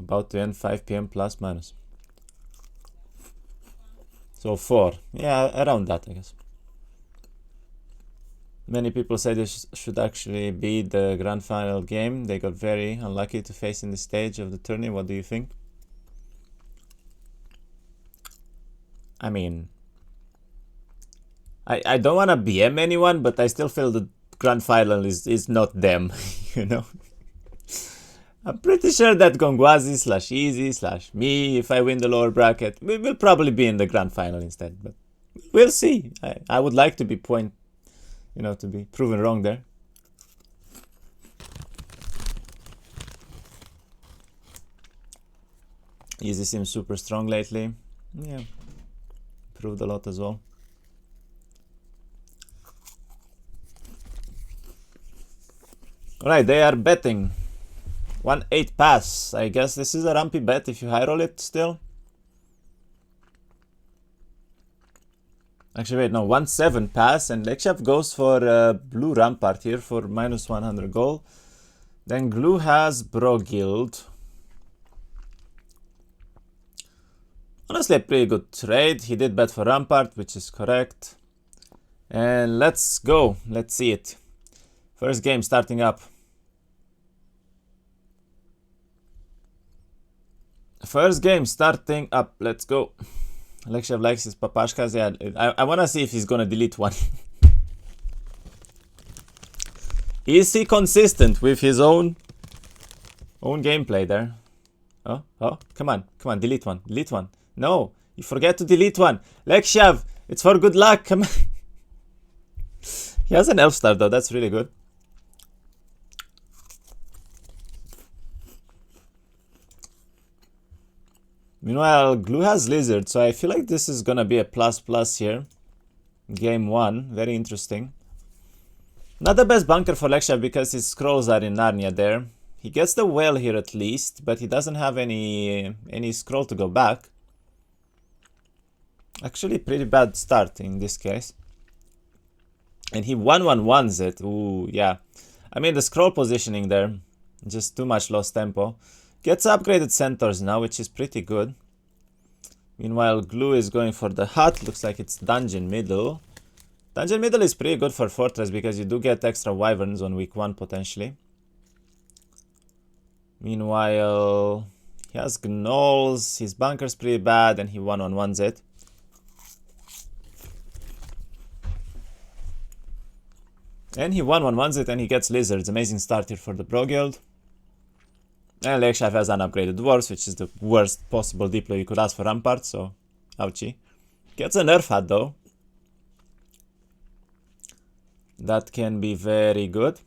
About to end 5 p.m. plus minus. So 4. Yeah, around that, I guess. Many people say this should actually be the grand final game. They got very unlucky to face in this stage of the tourney. What do you think? I mean, I don't want to BM anyone, but I still feel the grand final is not them, you know? I'm pretty sure that Gongwazi / Easy / me, if I win the lower bracket, we will probably be in the grand final instead, but we'll see. I would like to be to be proven wrong there. Easy seems super strong lately. Yeah, improved a lot as well. Alright, they are betting. 1-8 pass. I guess this is a rampy bet if you high roll it still. Actually, wait, no, 1-7 pass, and Lexiav goes for blue Rampart here for minus 100 gold. Then Glue has Broguild. Honestly, a pretty good trade. He did bet for Rampart, which is correct. And let's go. Let's see it. First game starting up. First game starting up. Let's go. Lexiav likes his papashkas. Yeah, I want to see if he's going to delete one. Is he consistent with his own gameplay there? Oh, come on, delete one. No, you forget to delete one. Lexiav, it's for good luck. Come on. He has an elf star though, that's really good. Meanwhile, Glue has Lizard, so I feel like this is gonna be a plus here. Game 1, very interesting. Not the best bunker for Lexiav because his scrolls are in Narnia there. He gets the well here at least, but he doesn't have any scroll to go back. Actually, pretty bad start in this case. And he 1-1-1s it. Ooh, yeah. I mean, the scroll positioning there, just too much lost tempo. Gets upgraded centaurs now, which is pretty good. Meanwhile, Glue is going for the hut. Looks like it's dungeon middle. Dungeon middle is pretty good for fortress because you do get extra wyverns on week 1 potentially. Meanwhile, he has gnolls. His bunker's pretty bad and he 1-1-1s it. And he 1-1-1s it and he gets lizards. Amazing start here for the Pro Guild. And Lexiav has unupgraded dwarves, which is the worst possible Diplo you could ask for Rampart, so ouchie. Gets a nerf hat though. That can be very good.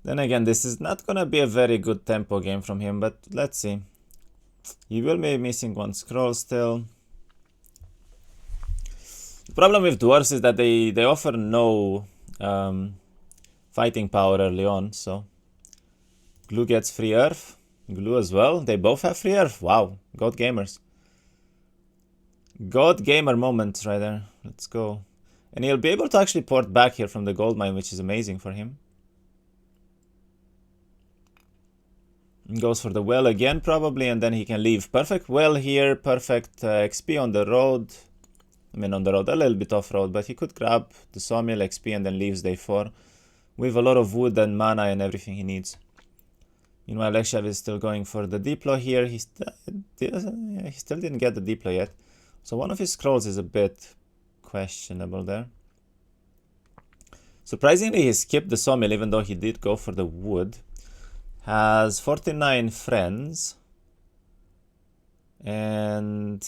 Then again, this is not gonna be a very good tempo game from him, but let's see. He will be missing one scroll still. The problem with dwarves is that they offer no fighting power early on, so Glue gets free earth. Glue as well. They both have free earth. Wow, God gamers. God gamer moment right there. Let's go. And he'll be able to actually port back here from the gold mine, which is amazing for him. Goes for the well again probably, and then he can leave. Perfect well here, perfect XP on the road. I mean on the road, a little bit off-road, but he could grab the sawmill XP and then leaves day 4 with a lot of wood and mana and everything he needs. Meanwhile, Lexiav is still going for the Diplo here. He still didn't get the Diplo yet. So one of his scrolls is a bit questionable there. Surprisingly, he skipped the sawmill even though he did go for the wood. Has 49 friends. And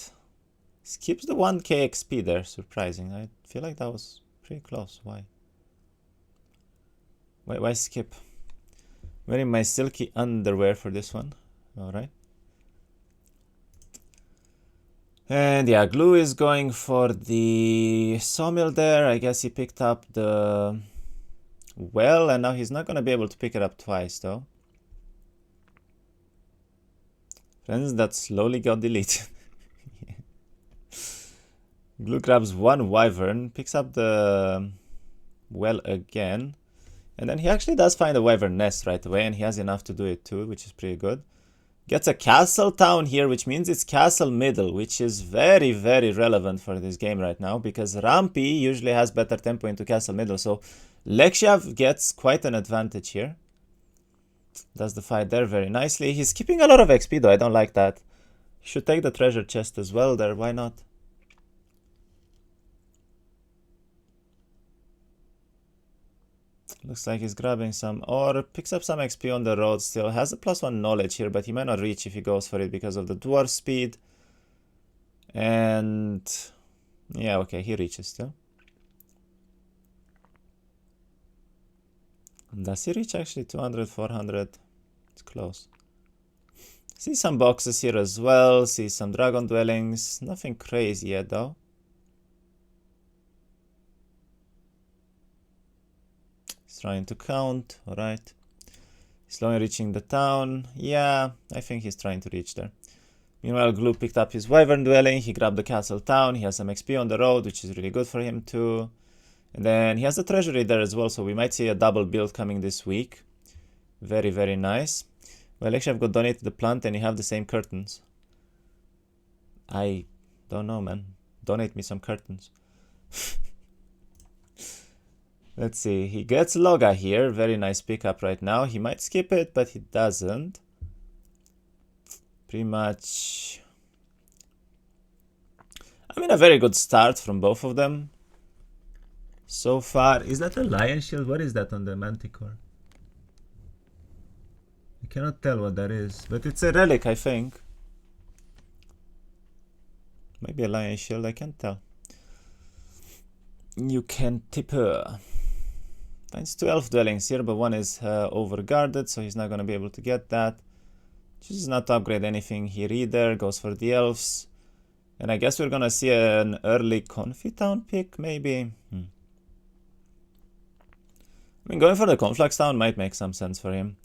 skips the 1k XP there, surprising. I feel like that was pretty close. Why? Why skip? Wearing my silky underwear for this one. Alright. And yeah, Glue is going for the sawmill there. I guess he picked up the well, and now he's not going to be able to pick it up twice though. Friends, that slowly got deleted. Glue grabs one wyvern, picks up the well again. And then he actually does find a wyvern nest right away, and he has enough to do it too, which is pretty good. Gets a castle town here, which means it's castle middle, which is very, very relevant for this game right now, because Rampy usually has better tempo into castle middle, so Lexiav gets quite an advantage here. Does the fight there very nicely. He's keeping a lot of XP though, I don't like that. Should take the treasure chest as well there, why not? Looks like he's grabbing some ore, picks up some XP on the road still, has a +1 knowledge here, but he might not reach if he goes for it because of the dwarf speed. And yeah, okay, he reaches still. Does he reach actually 200, 400? It's close. See some boxes here as well, see some dragon dwellings, nothing crazy yet though. Trying to count, alright. Slowly reaching the town. Yeah, I think he's trying to reach there. Meanwhile, Glue picked up his wyvern dwelling. He grabbed the castle town. He has some XP on the road, which is really good for him too. And then he has the treasury there as well, so we might see a double build coming this week. Very, very nice. Well, actually, I've got donated the plant and you have the same curtains. I don't know, man. Donate me some curtains. Let's see, he gets Loga here, very nice pickup right now. He might skip it, but he doesn't. Pretty much... I mean, a very good start from both of them. So far, is that a lion shield? What is that on the manticore? I cannot tell what that is, but it's a relic, I think. Maybe a lion shield, I can't tell. You can tip her. Finds 2 elf dwellings here, but one is overguarded, so he's not going to be able to get that. Chooses not to upgrade anything here either, goes for the elves. And I guess we're going to see an early Confi town pick, maybe. I mean, going for the Conflux town might make some sense for him.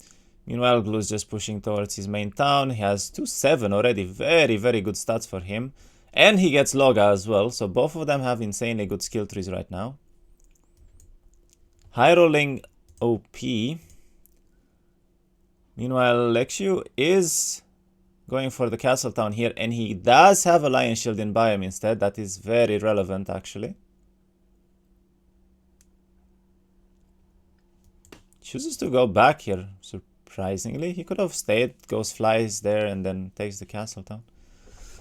Meanwhile, Glue's just pushing towards his main town. He has 2-7 already, very, very good stats for him. And he gets Loga as well, so both of them have insanely good skill trees right now. High rolling OP. Meanwhile, Lexiu is going for the castle town here, and he does have a lion shield in biome instead. That is very relevant, actually. Chooses to go back here, surprisingly. He could have stayed, goes flies there, and then takes the castle town.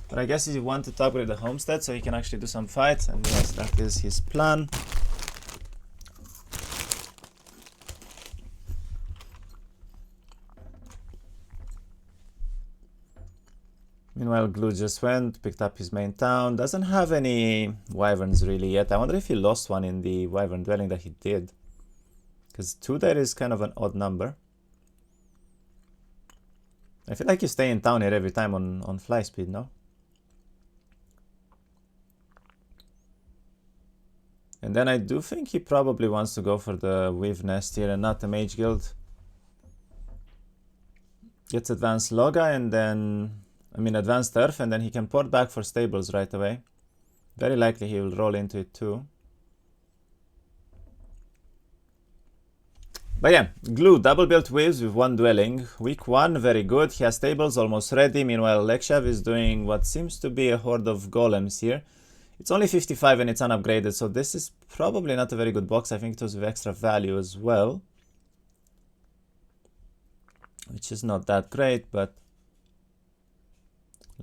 But I guess he wanted to upgrade the homestead so he can actually do some fights, and yes, that is his plan. Meanwhile, Glue just went, picked up his main town. Doesn't have any wyverns really yet. I wonder if he lost one in the wyvern dwelling that he did. Because 2 there is kind of an odd number. I feel like you stay in town here every time on fly speed, no? And then I do think he probably wants to go for the Weave Nest here and not the Mage Guild. Gets advanced Loga and then... I mean advanced Turf, and then he can port back for stables right away. Very likely he will roll into it too. But yeah, Glue, double built waves with 1 dwelling. Week 1, very good. He has stables almost ready. Meanwhile, Lexiav is doing what seems to be a horde of golems here. It's only 55 and it's unupgraded, so this is probably not a very good box. I think it was with extra value as well. Which is not that great, but...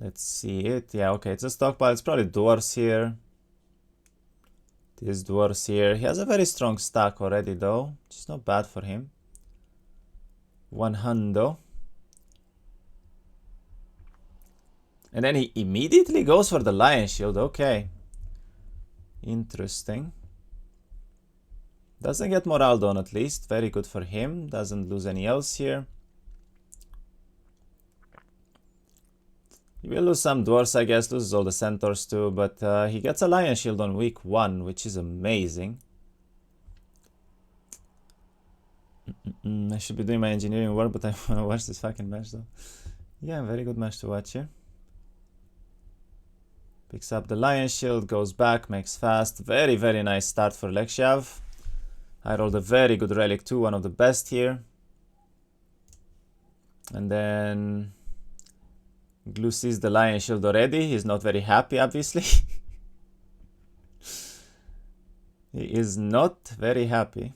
let's see it. Yeah, okay, it's a stockpile. It's probably dwarves here. These dwarves here. He has a very strong stack already though, which is not bad for him. 1 hundo. And then he immediately goes for the lion shield. Okay. Interesting. Doesn't get morale down at least. Very good for him. Doesn't lose any else here. He will lose some dwarves, I guess, loses all the centaurs too, but he gets a lion shield on week 1, which is amazing. I should be doing my engineering work, but I want to watch this fucking match though. Yeah, very good match to watch here. Picks up the lion shield, goes back, makes fast. Very, very nice start for Lexiav. I rolled a very good relic too, one of the best here. And then Glu sees the lion shield already. He's not very happy, obviously. He is not very happy.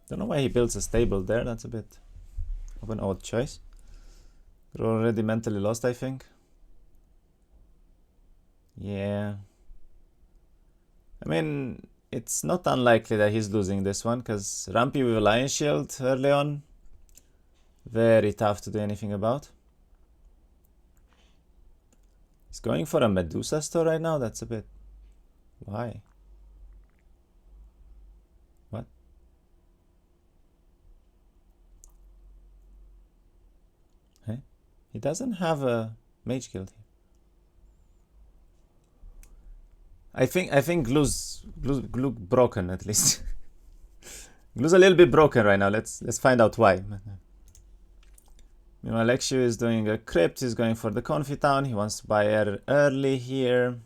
Don't know why he builds a stable there. That's a bit of an odd choice. You're already mentally lost, I think. Yeah. I mean, it's not unlikely that he's losing this one, because Rampy with a lion shield early on, very tough to do anything about. He's going for a Medusa store right now? That's a bit... Why? What? Hey? He doesn't have a mage guild here. I think Glu's broken at least. Glu's a little bit broken right now. Let's find out why. Meanwhile, Lexiav is doing a crypt. He's going for the Confi Town. He wants to buy early here.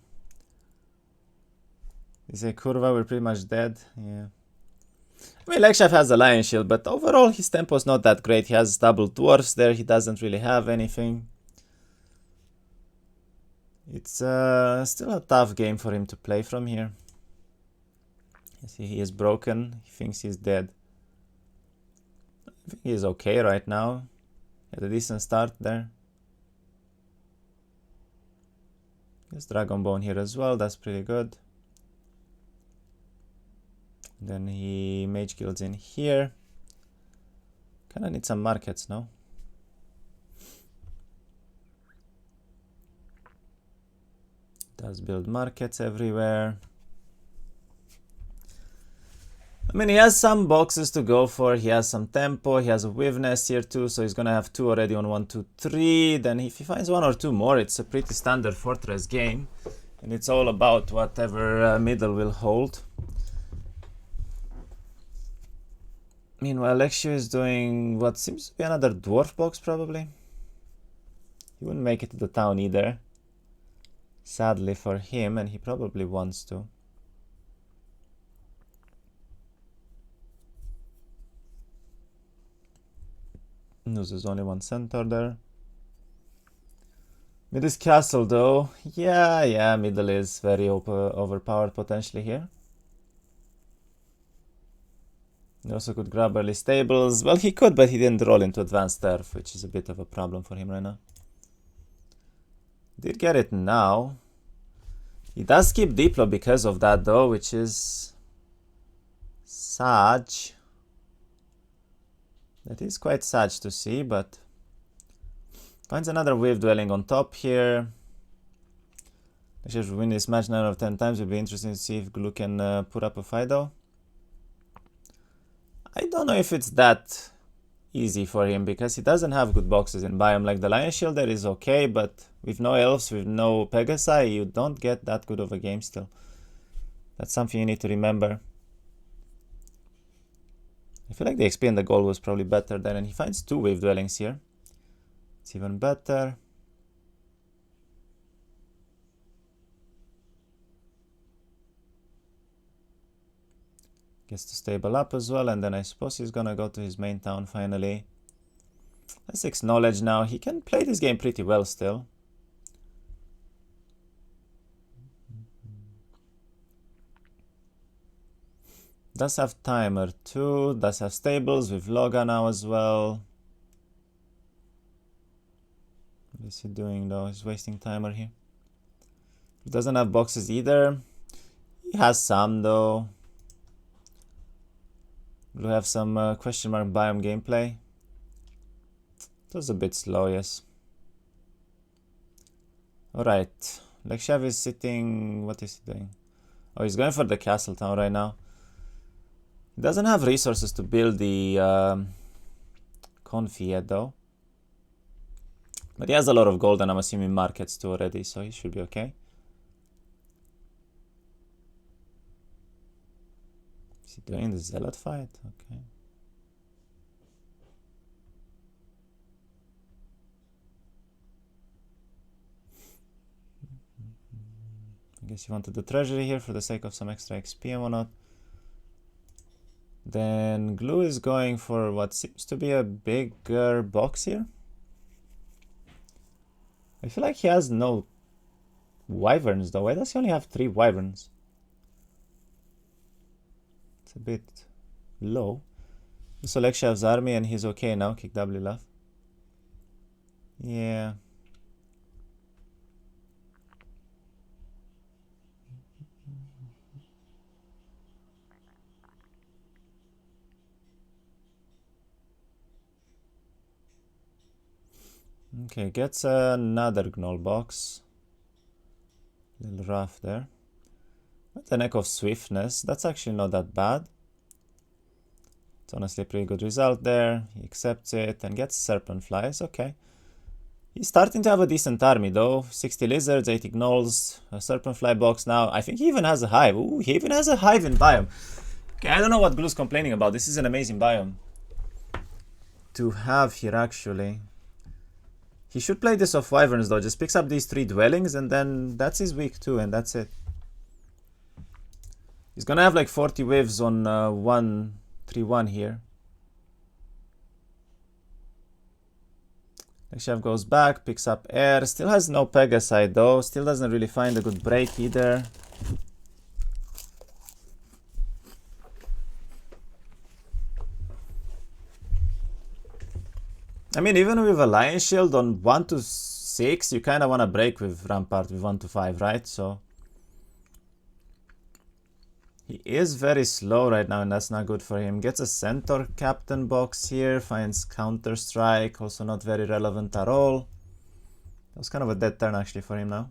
Is a Curva? We're pretty much dead. Yeah. I mean, Lexiav has a lion shield, but overall his tempo's not that great. He has double dwarfs there. He doesn't really have anything. It's still a tough game for him to play from here. You see, he is broken. He thinks he's dead. I think he's okay right now. Had a decent start there. There's Dragon Bone here as well. That's pretty good. Then he mage guilds in here. Kinda need some markets, no? Does build markets everywhere. I mean, he has some boxes to go for. He has some tempo. He has a Wiveness here too, so he's gonna have 2 already on 1, 2, 3. Then if he finds 1 or 2 more, it's a pretty standard Fortress game. And it's all about whatever middle will hold. Meanwhile, Lexiav is doing what seems to be another dwarf box, probably. He wouldn't make it to the town either. Sadly for him, and he probably wants to. There's only 1 centaur there. Mid is castle though. Yeah, middle is very overpowered potentially here. He also could grab early stables. Well, he could, but he didn't roll into advanced turf, which is a bit of a problem for him right now. Did get it now. He does keep Diplo because of that though, which is sad. That is quite sad to see, but finds another wave dwelling on top here. Actually, if we win this match 9 out of 10 times, it'll be interesting to see if Glu can put up a fight though. I don't know if it's that easy for him, because he doesn't have good boxes in biome. Like the Lion Shield there is okay, but with no elves, with no Pegasi, you don't get that good of a game still. That's something you need to remember. I feel like the XP and the gold was probably better there, and he finds 2 wave dwellings here. It's even better. Gets to stable up as well, and then I suppose he's gonna go to his main town finally. That's 6 knowledge now. He can play this game pretty well still. Does have timer too. Does have stables with Loga now as well. What is he doing though? He's wasting timer here. He doesn't have boxes either. He has some though. We'll have some question mark biome gameplay. It was a bit slow, yes. Alright. Lexiav is sitting... What is he doing? Oh, he's going for the castle town right now. He doesn't have resources to build the Confi yet though. But he has a lot of gold, and I'm assuming markets too already, so he should be okay. Is he doing the zealot fight? Okay. guess you wanted the treasury here for the sake of some extra XP and whatnot. Then Glue is going for what seems to be a bigger box here. I feel like he has no wyverns though. Why does he only have 3 wyverns? It's a bit low. So Lexiav's army and he's okay now. Kick W left. Yeah. Okay, gets another Gnoll box. Little rough there. With the Neck of Swiftness, that's actually not that bad. It's honestly a pretty good result there. He accepts it and gets Serpent Flies, okay. He's starting to have a decent army though. 60 lizards, 80 gnolls, a Serpent Fly box now. I think he even has a hive. Ooh, he even has a hive in biome. Okay, I don't know what Glue's complaining about. This is an amazing biome to have here actually. He should play this off wyverns though, just picks up these 3 dwellings and then that's his week 2 and that's it. He's gonna have like 40 waves on 1-3-1 here. Lexiav goes back, picks up air, still has no Pegasi though, still doesn't really find a good break either. I mean, even with a Lion Shield on 1-6, you kind of want to break with Rampart with 1-5, right? So he is very slow right now, and that's not good for him. Gets a Centaur Captain box here, finds Counter Strike, also not very relevant at all. That was kind of a dead turn actually for him now.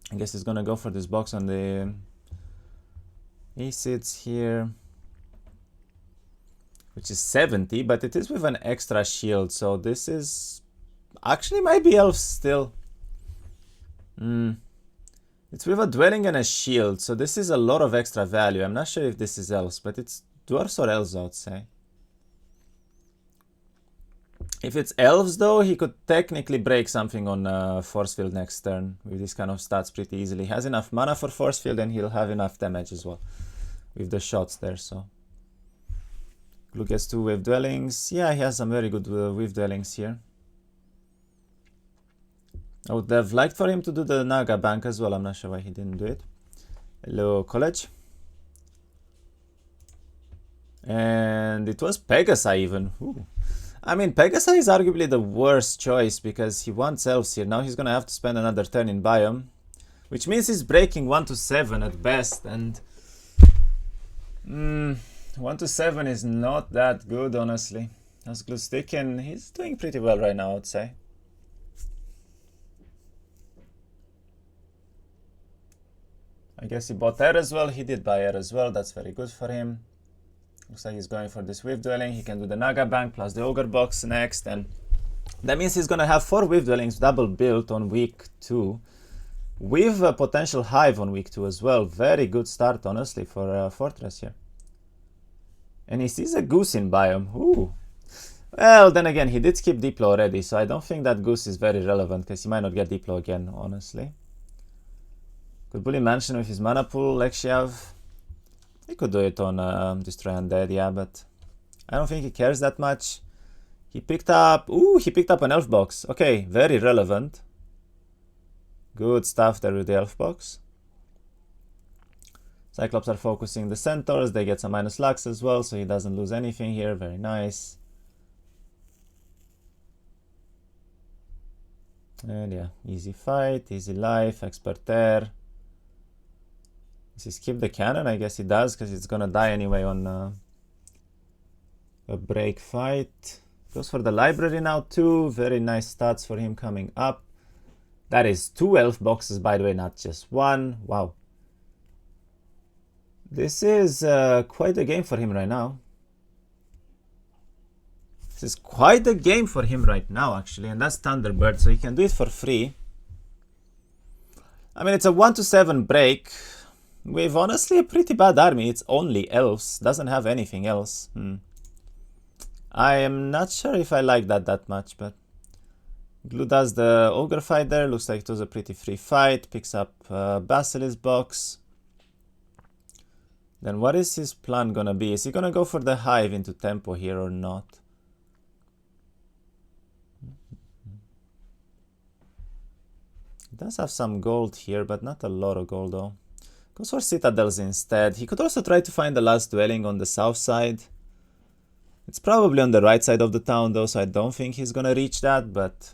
I guess he's gonna go for this box on the Acids here, which is 70, but it is with an extra shield, so this is actually might be elves still. It's with a dwelling and a shield, so this is a lot of extra value. I'm not sure if this is elves, but it's dwarves or elves, I would say. If it's elves though, he could technically break something on force field next turn with this kind of stats pretty easily. He has enough mana for force field and he'll have enough damage as well with the shots there, so. Glue gets 2 wave dwellings. Yeah, he has some very good wave dwellings here. I would have liked for him to do the Naga bank as well. I'm not sure why he didn't do it. Hello, college. And it was Pegasi even. Ooh. I mean, Pegasi is arguably the worst choice because he wants elves here. Now he's gonna have to spend another turn in biome, which means he's breaking 1-7 at best, and 1-7 is not that good, honestly. As Glue sticking, he's doing pretty well right now, I would say. I guess he bought air as well. He did buy air as well. That's very good for him. Looks like he's going for this Wave Dwelling. He can do the Naga Bank plus the Ogre box next, and that means he's gonna have 4 Wave Dwellings double built on week 2. With a potential hive on week 2 as well. Very good start, honestly, for Fortress here. And he sees a goose in biome. Ooh. Well, then again, he did skip Diplo already, so I don't think that goose is very relevant, because he might not get Diplo again, honestly. Could bully Mansion with his mana pool, Lexiav. He could do it on Destroy Undead, yeah, but I don't think he cares that much. He picked up... Ooh, he picked up an elf box. Okay, very relevant. Good stuff there with the elf box. Cyclops are focusing the Centaurs. They get some minus lux as well, so he doesn't lose anything here. Very nice. And yeah, easy fight, easy life, expert air. Does he skip the cannon? I guess he does, because it's gonna die anyway on a break fight. Goes for the library now too. Very nice stats for him coming up. That is 2 elf boxes, by the way, not just 1. Wow. This is quite a game for him right now. This is quite a game for him right now, actually, and that's Thunderbird, so he can do it for free. I mean, it's a 1-7 break with honestly a pretty bad army. It's only elves, doesn't have anything else. I am not sure if I like that much, but Glue does the ogre fight there. Looks like it was a pretty free fight. Picks up Basilisk box. Then what is his plan gonna be? Is he gonna go for the hive into tempo here or not? He does have some gold here, but not a lot of gold though. Goes for citadels instead. He could also try to find the last dwelling on the south side. It's probably on the right side of the town though, so I don't think he's gonna reach that, but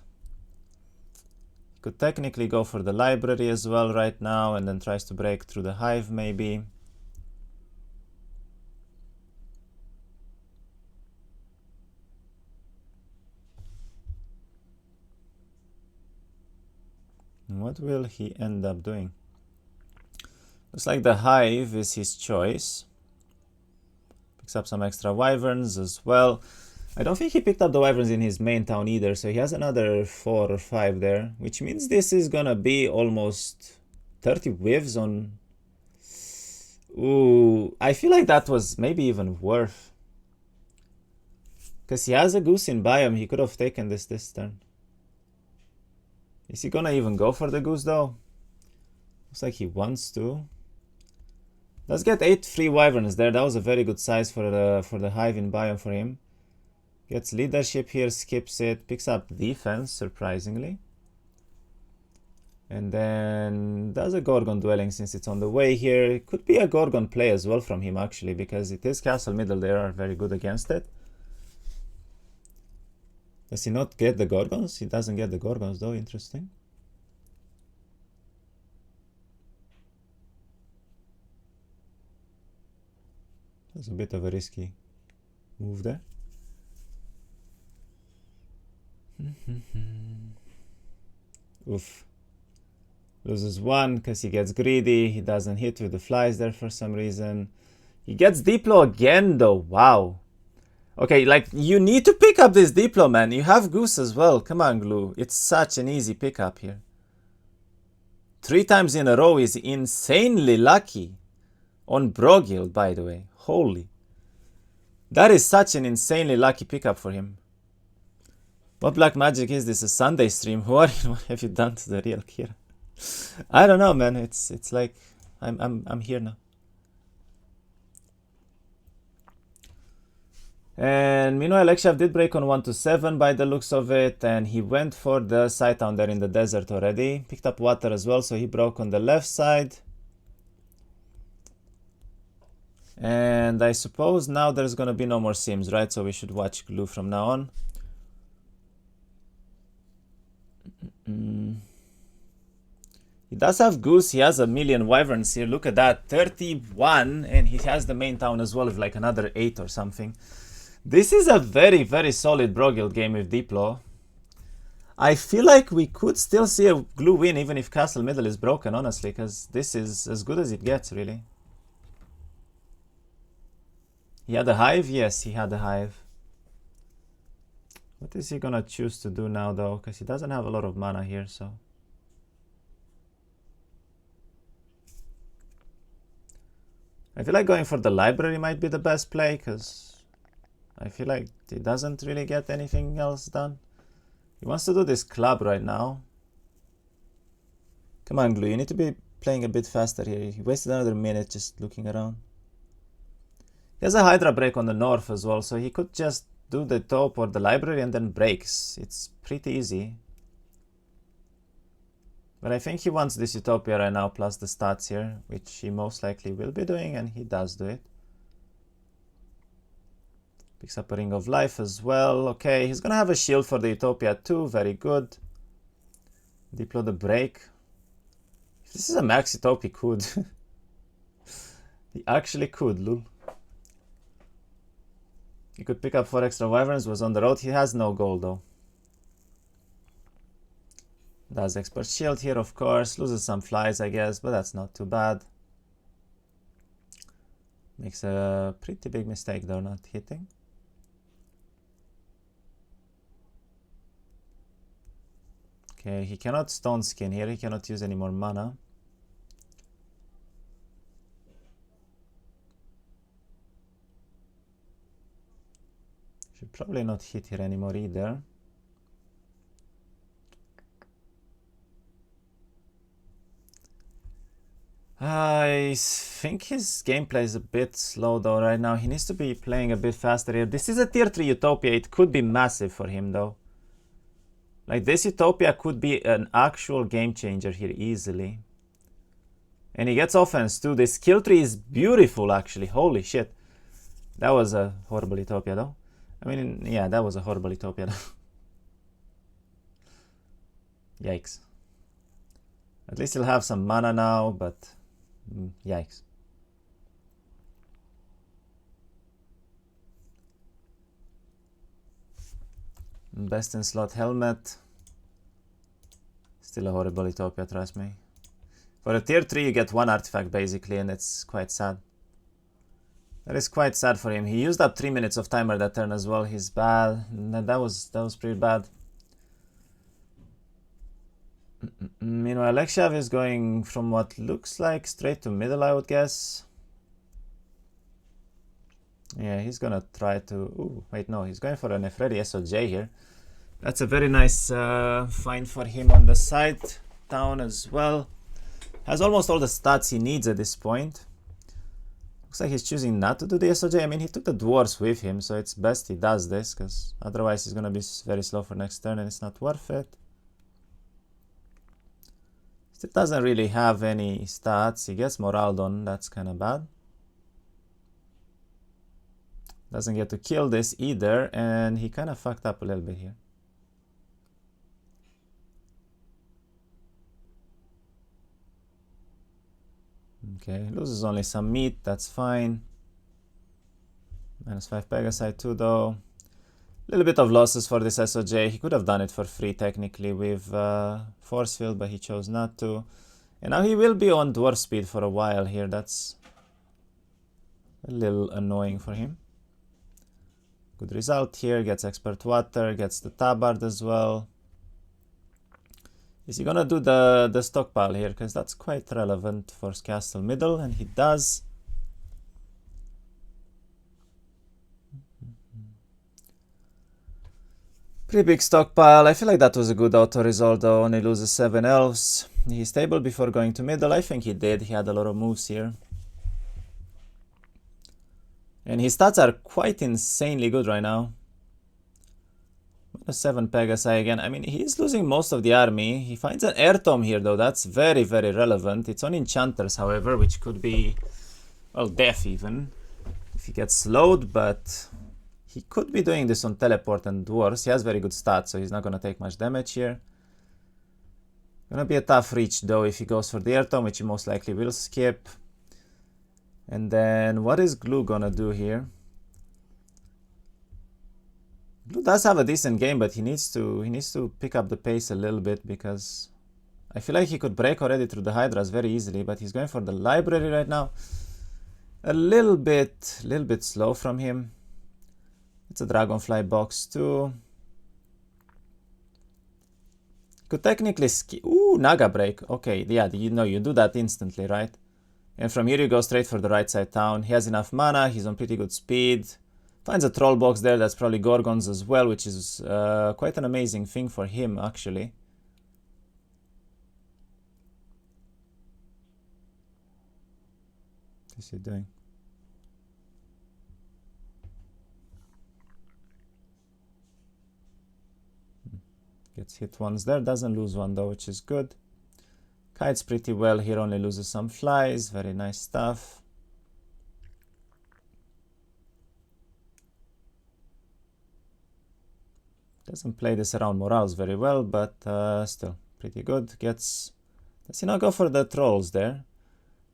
he could technically go for the library as well right now and then tries to break through the hive maybe. What will he end up doing? Looks like the hive is his choice. Picks up some extra wyverns as well. I don't think he picked up the wyverns in his main town either, so he has another 4 or 5 there, which means this is gonna be almost 30 whiffs on... Ooh, I feel like that was maybe even worth. Because he has a goose in biome, he could have taken this turn. Is he gonna even go for the goose though? Looks like he wants to. Let's get 8 free wyverns there. That was a very good size for the hive in biome for him. Gets leadership here, skips it, picks up defense, surprisingly. And then does a Gorgon dwelling since it's on the way here. It could be a Gorgon play as well from him actually, because it is castle middle, they are very good against it. Does he not get the Gorgons? He doesn't get the Gorgons though, interesting. That's a bit of a risky move there. Oof. Loses 1 because he gets greedy. He doesn't hit with the flies there for some reason. He gets Diplo again though. Wow. Okay, like, you need to pick up this Diplo, man. You have Goose as well. Come on, Glue. It's such an easy pickup here. 3 times in a row is insanely lucky. On Broguild, by the way. Holy. That is such an insanely lucky pickup for him. What black magic is this? A Sunday stream? Who are you? What have you done to the real Kira? I don't know, man. It's like I'm here now. And meanwhile, Lexiav did break on 1 to 7 by the looks of it, and he went for the side town there in the desert already. Picked up water as well, so he broke on the left side. And I suppose now there's gonna be no more sims, right? So we should watch Glue from now on. He does have Goose, he has a million wyverns here. Look at that, 31, and he has the main town as well with like another 8 or something. This is a very, very solid Broguild game with Diplo. I feel like we could still see a Glue win even if Castle Middle is broken, honestly, because this is as good as it gets, really. He had a hive? Yes, he had a hive. What is he gonna choose to do now, though? Because he doesn't have a lot of mana here, so... I feel like going for the library might be the best play, because... I feel like he doesn't really get anything else done. He wants to do this club right now. Come on, Glue, you need to be playing a bit faster here. He wasted another minute just looking around. He has a Hydra break on the north as well, so he could just do the top or the library and then breaks. It's pretty easy. But I think he wants this Utopia right now plus the stats here, which he most likely will be doing, and he does do it. Picks up a Ring of Life as well. Okay, he's gonna have a shield for the Utopia too. Very good. Diplo the break. If this is a max Utopia, he could. He actually could, lol. He could pick up 4 extra wyverns, was on the road. He has no gold though. Does expert shield here, of course. Loses some flies, I guess, but that's not too bad. Makes a pretty big mistake though, not hitting. Okay, he cannot stone skin here. He cannot use any more mana. Should probably not hit here anymore either. I think his gameplay is a bit slow though right now. He needs to be playing a bit faster here. This is a tier 3 Utopia. It could be massive for him though. Like this Utopia could be an actual game changer here easily. And he gets offense too. This skill tree is beautiful actually. Holy shit. That was a horrible Utopia though. I mean, yeah, that was a horrible Utopia though. Yikes. At least he'll have some mana now, but yikes. Best in slot helmet. Still a horrible Utopia, trust me. For a tier 3 you get one artifact basically, and it's quite sad. That is quite sad for him. He used up 3 minutes of timer that turn as well. He's bad. That was pretty bad. Meanwhile, Lexiav is going from what looks like straight to middle, I would guess. Yeah, he's gonna try to... Ooh, wait, no, he's going for an Efredi SOJ here. That's a very nice find for him on the side down as well. Has almost all the stats he needs at this point. Looks like he's choosing not to do the SOJ. I mean, he took the dwarves with him, so it's best he does this, because otherwise he's gonna be very slow for next turn and it's not worth it. Still doesn't really have any stats. He gets morale done, that's kind of bad. Doesn't get to kill this either, and he kind of fucked up a little bit here. Okay, loses only some meat, that's fine. -5 Pegasi too though. A little bit of losses for this SOJ. He could have done it for free technically with Force Field, but he chose not to. And now he will be on dwarf speed for a while here. That's a little annoying for him. Good result here. Gets Expert Water, gets the Tabard as well. Is he gonna do the stockpile here? Because that's quite relevant for Castle Middle, and he does. Pretty big stockpile. I feel like that was a good auto result though. Only loses 7 elves. He's stable before going to middle. I think he did. He had a lot of moves here. And his stats are quite insanely good right now. -7 Pegasi again. I mean, he's losing most of the army. He finds an air tome here though. That's very, very relevant. It's on enchanters, however, which could be, well, death even if he gets slowed, but he could be doing this on teleport and dwarves. He has very good stats, so he's not gonna take much damage here. Gonna be a tough reach though if he goes for the air tome, which he most likely will skip. And then what is Glue gonna do here? Glue does have a decent game, but he needs to pick up the pace a little bit, because I feel like he could break already through the Hydras very easily, but he's going for the library right now. A little bit slow from him. It's a Dragonfly box too. Could technically ooh, Naga break. Okay, yeah, you do that instantly, right? And from here you go straight for the right side town. He has enough mana, he's on pretty good speed. Finds a troll box there, that's probably Gorgons as well, which is quite an amazing thing for him, actually. What's he doing? Gets hit once there, doesn't lose one though, which is good. Kites pretty well here, only loses some flies, very nice stuff. Doesn't play this around morals very well, but still pretty good. Does he not go for the trolls there?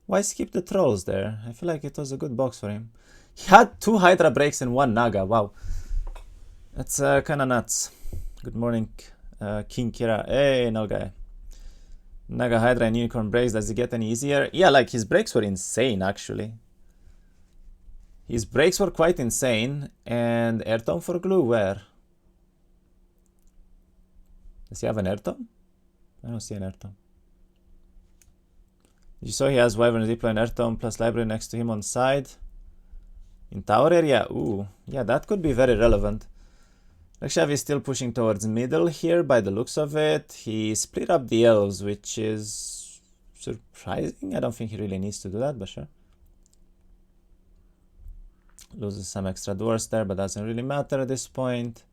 Why skip the trolls there? I feel like it was a good box for him. He had 2 Hydra breaks and 1 Naga, wow. That's kinda nuts. Good morning, King Kira. Hey, no guy. Naga, Hydra, and Unicorn breaks, does it get any easier? Yeah, like his breaks were insane actually. His breaks were quite insane. And Air Tome for Glue, where? Does he have an Air Tome? I don't see an Air Tome. You saw he has Wyvern, Diplo, and Air Tome plus library next to him on side. In tower area? Ooh, yeah, that could be very relevant. Lexiav is still pushing towards middle here by the looks of it. He split up the elves, which is surprising. I don't think he really needs to do that, but sure. Loses some extra dwarfs there, but doesn't really matter at this point.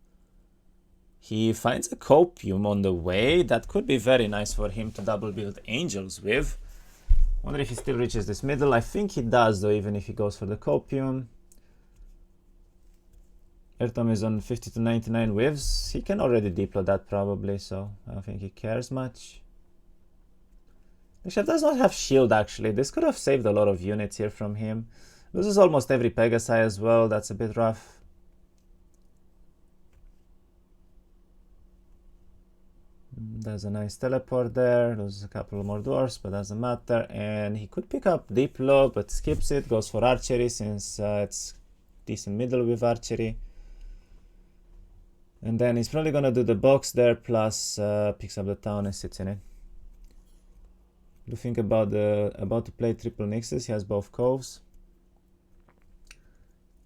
He finds a copium on the way. That could be very nice for him to double build angels with. Wonder if he still reaches this middle. I think he does, though, even if he goes for the copium. Airtom is on 50 to 99 waves. He can already Diplo that probably, so I don't think he cares much. Lexiav does not have shield, actually. This could have saved a lot of units here from him. Loses almost every Pegasi as well. That's a bit rough. There's a nice teleport there. Loses a couple more dwarfs, but doesn't matter. And he could pick up Diplo, but skips it. Goes for archery since it's decent middle with archery. And then he's probably gonna do the box there, plus picks up the town and sits in it. Do you think about to play triple nixes? He has both coves.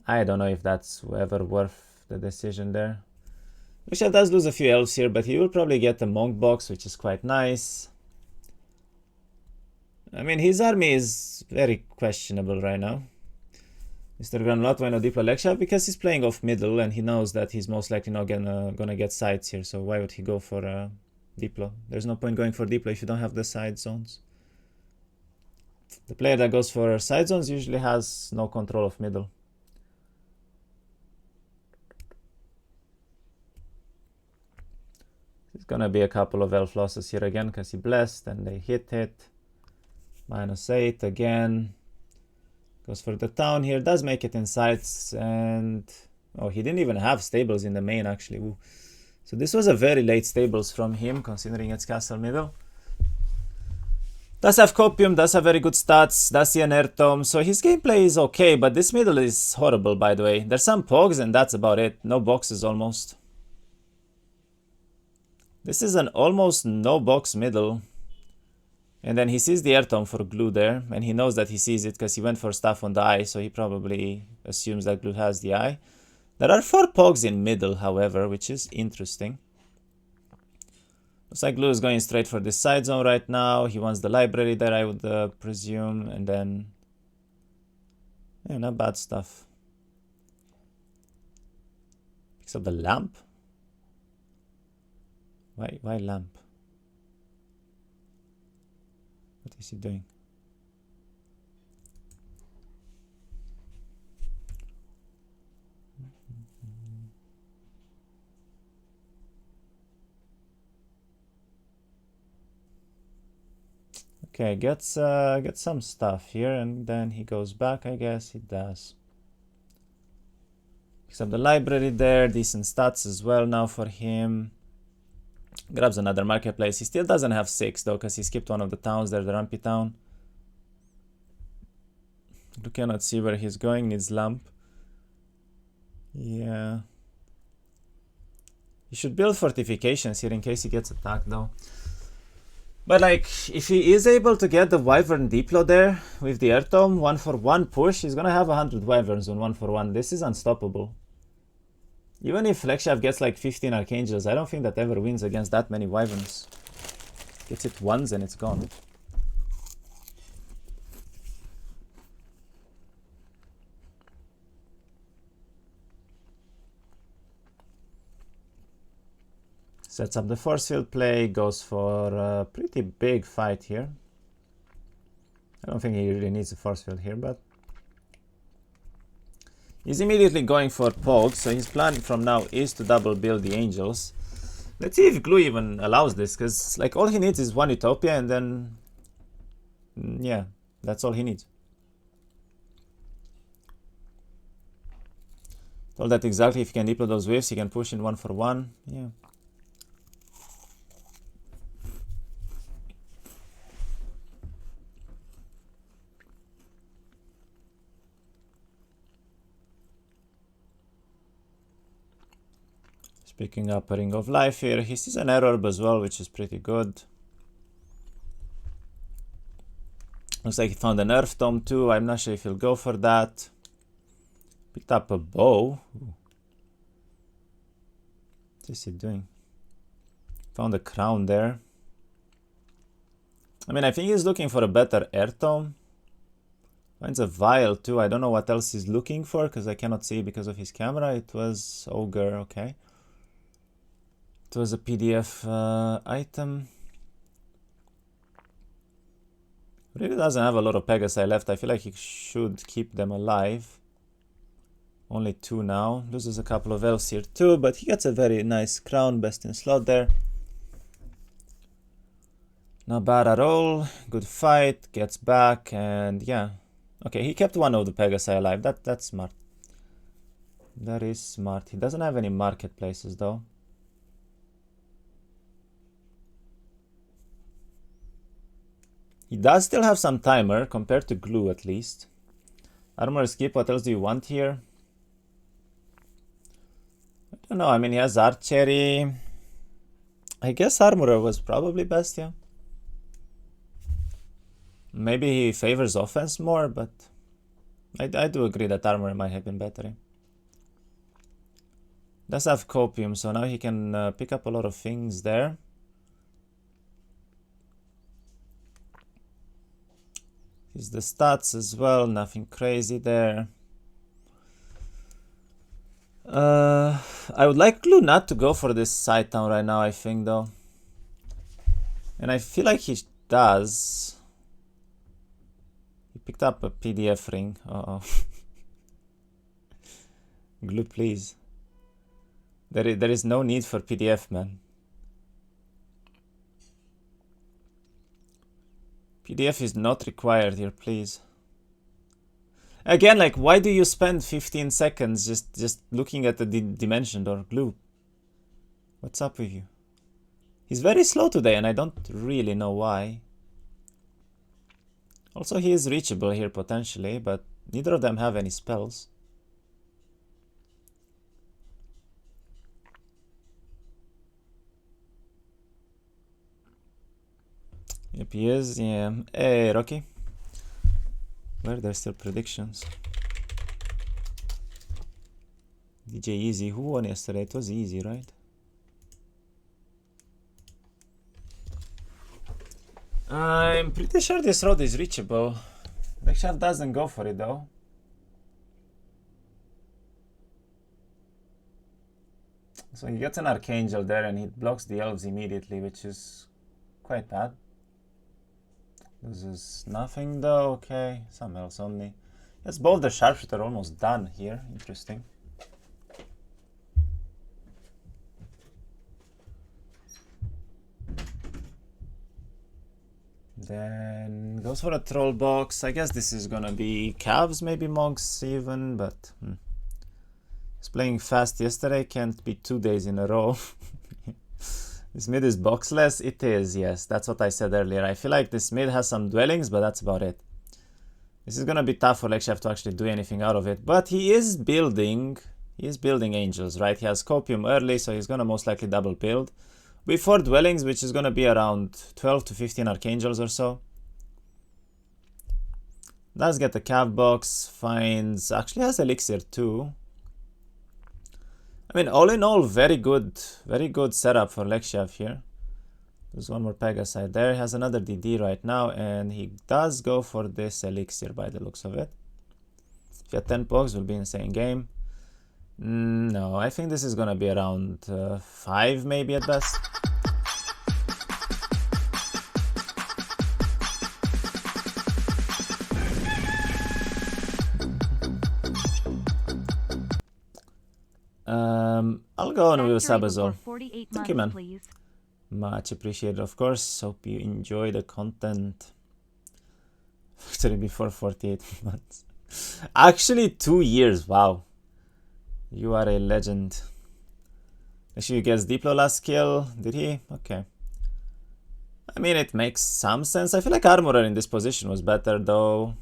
I don't know if that's ever worth the decision there. Lexiav does lose a few elves here, but he will probably get a monk box, which is quite nice. I mean, his army is very questionable right now. Mr. Granulot, why not Diplo Lexiav? Because he's playing off middle and he knows that he's most likely not gonna get sides here, so why would he go for Diplo? There's no point going for Diplo if you don't have the side zones. The player that goes for side zones usually has no control of middle. There's gonna be a couple of elf losses here again because he blessed and they hit it. -8 again. Goes for the town here. Does make it in sides and... oh, he didn't even have stables in the main actually. Ooh. So this was a very late stables from him considering it's castle middle. Does have copium, does have very good stats, does see an airtom. So his gameplay is okay, but this middle is horrible by the way. There's some pogs and that's about it. No boxes almost. This is an almost no box middle. And then he sees the airtom for glue there, and he knows that he sees it because he went for stuff on the eye, so he probably assumes that glue has the eye. There are 4 pogs in middle, however, which is interesting. Looks like glue is going straight for this side zone right now. He wants the library there, I would presume, and then... yeah, not bad stuff. Picks up the lamp? Why lamp? What is he doing? Okay, gets some stuff here, and then he goes back, I guess. He does. Picks up the library there, decent stats as well now for him. Grabs another marketplace. He still doesn't have 6 though, because he skipped one of the towns there, the Rampy town. You cannot see where he's going, needs lamp. Yeah. He should build fortifications here in case he gets attacked though. But like, if he is able to get the Wyvern Diplo there with the Airtom, 1-for-1 push, he's gonna have 100 Wyverns on 1-for-1. This is unstoppable. Even if Lexiav gets like 15 Archangels, I don't think that ever wins against that many Wyverns. Gets it once and it's gone. Sets up the force field play, goes for a pretty big fight here. I don't think he really needs a force field here, but... he's immediately going for Pog, so his plan from now is to double build the Angels. Let's see if Glue even allows this, because like all he needs is 1 Utopia and then... yeah, that's all he needs. Told that exactly if he can Diplo those waves, he can push in 1-for-1, yeah. Picking up a Ring of Life here. He sees an error as well, which is pretty good. Looks like he found an Earth Tome too. I'm not sure if he'll go for that. Picked up a bow. Ooh. What is he doing? Found a crown there. I mean, I think he's looking for a better air tome. Finds a vial too. I don't know what else he's looking for because I cannot see because of his camera. It was ogre, okay. It was a PDF item. Really doesn't have a lot of Pegasi left. I feel like he should keep them alive. Only 2 now. Loses a couple of elves here too, but he gets a very nice crown, best in slot there. Not bad at all. Good fight. Gets back and yeah. Okay, he kept one of the Pegasi alive. That's smart. That is smart. He doesn't have any marketplaces though. He does still have some timer compared to glue at least. Armor skip. What else do you want here? I don't know. I mean, he has archery. I guess armorer was probably best, yeah. Maybe he favors offense more, but I do agree that armor might have been better. Does have copium, so now he can pick up a lot of things there. He's the stats as well, nothing crazy there. I would like Glue not to go for this side town right now, I think, though. And I feel like he does. He picked up a PDF ring. Uh-oh. Glue, please. There is no need for PDF, man. PDF is not required here, please. Again, like, why do you spend 15 seconds just looking at the dimension door? Glue? What's up with you? He's very slow today, and I don't really know why. Also, he is reachable here potentially, but neither of them have any spells. Yep, he is. Yeah. Hey, Rocky. Where there's still predictions. DJ Easy. Who won yesterday? It was Easy, right? I'm pretty sure this road is reachable. Lexiav doesn't go for it though. So he gets an Archangel there and he blocks the elves immediately, which is quite bad. This is nothing though, okay. Some else only. Yes, both the sharpshooter almost done here. Interesting. Then goes for a troll box. I guess this is gonna be calves, maybe monks even, but he's playing fast yesterday, can't be 2 days in a row. This mid is boxless? It is, yes. That's what I said earlier. I feel like this mid has some dwellings, but that's about it. This is gonna be tough for Lexiav to actually do anything out of it. But he is building angels, right? He has copium early, so he's gonna most likely double build. With 4 dwellings, which is gonna be around 12 to 15 archangels or so. Does get the cav box, finds... Actually has elixir too. I mean, all in all, very good setup for Lexiav here. There's one more Pegasi there. He has another DD right now, and he does go for this elixir by the looks of it. If he had 10 pogs, will be insane game. No, I think this is gonna be around 5 maybe at best. I'll go on with a sub as well. Thank you, man. Please. Much appreciated, of course. Hope you enjoy the content. Actually, before 48 months. Actually, 2 years. Wow. You are a legend. Actually, you guess Diplo last kill. Did he? Okay. I mean, it makes some sense. I feel like Armorer in this position was better, though.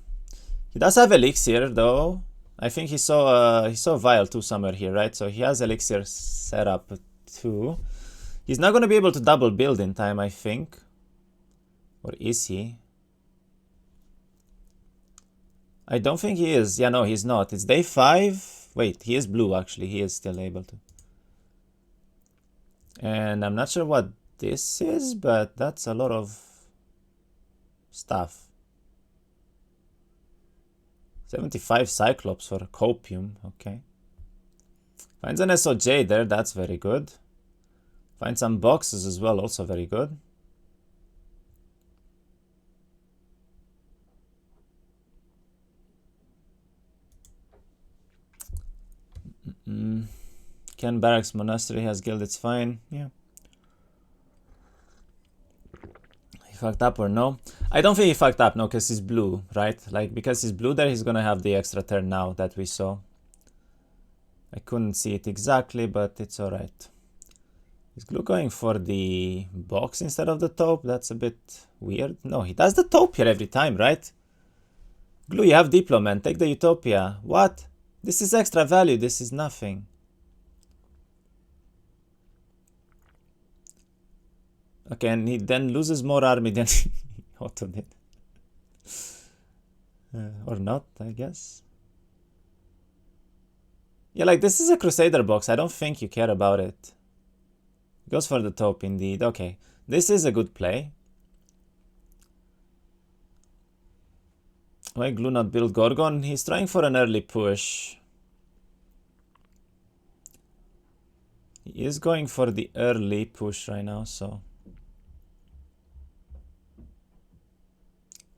He does have Elixir, though. I think he saw Vial too somewhere here, right? So he has Elixir set up too. He's not going to be able to double build in time, I think. Or is he? I don't think he is. Yeah, no, he's not. It's day 5. Wait, he is blue, actually. He is still able to. And I'm not sure what this is, but that's a lot of stuff. 75 Cyclops for Copium, okay. Finds an SOJ there, that's very good. Find some boxes as well, also very good. Ken Barracks Monastery has guild, it's fine, yeah. He fucked up or no? I don't think he fucked up, no, because he's blue, right? Like, because he's blue there, he's gonna have the extra turn now that we saw. I couldn't see it exactly, but it's alright. Is Glue going for the box instead of the taupe? That's a bit weird. No, he does the taupe here every time, right? Glue, you have Diplo, man. Take the Utopia. What? This is extra value. This is nothing. Okay, and he then loses more army than he auto did. Or not, I guess. Yeah, like, this is a Crusader box. I don't think you care about it. Goes for the taupe, indeed. Okay, this is a good play. Why Glue not build Gorgon? He's trying for an early push. He is going for the early push right now, so...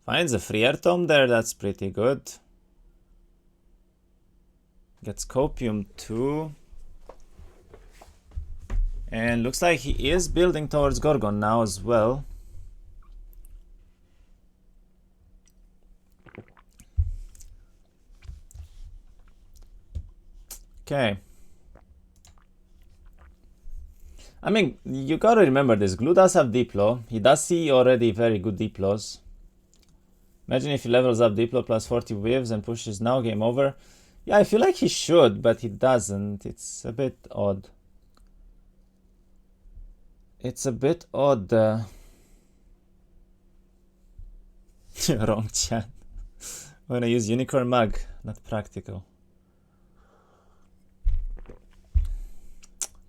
Finds a free air tome there, that's pretty good. Gets Copium too. And looks like he is building towards Gorgon now as well. Okay. I mean, you gotta remember this. Glue does have Diplo. He does see already very good Diplos. Imagine if he levels up Diplo plus 40 waves and pushes now, game over. Yeah, I feel like he should, but he doesn't. It's a bit odd. It's a bit odd. Wrong chat. I'm gonna use Unicorn Mag, not practical.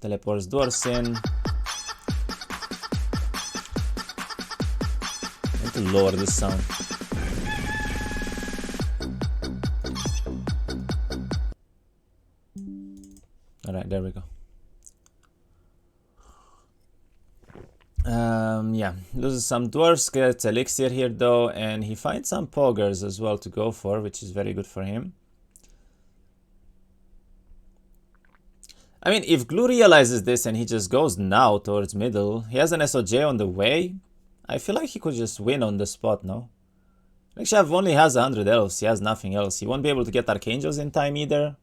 Teleports Dwarfs in. I need to lower this sound. Alright, there we go. Yeah, loses some dwarfs, gets elixir here though, and he finds some poggers as well to go for, which is very good for him. I mean, if Glue realizes this and he just goes now towards middle, he has an SOJ on the way, I feel like he could just win on the spot, no? Lexiav only has 100 elves, he has nothing else. He won't be able to get Archangels in time either.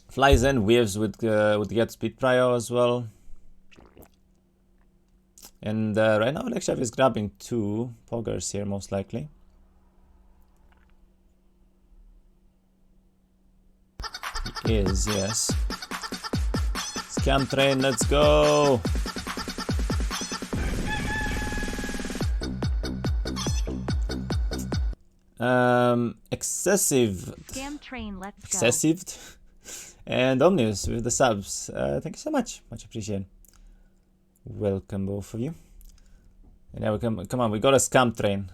Flies and Weaves would get speed prio as well. And right now Lexiav is grabbing 2 poggers here most likely. He is, yes. Scam train, let's go! Excessive. Scam train, let's go. Excessive. And Omnius with the subs. Thank you so much. Much appreciated. Welcome, both of you. And now we come on, we got a scam train.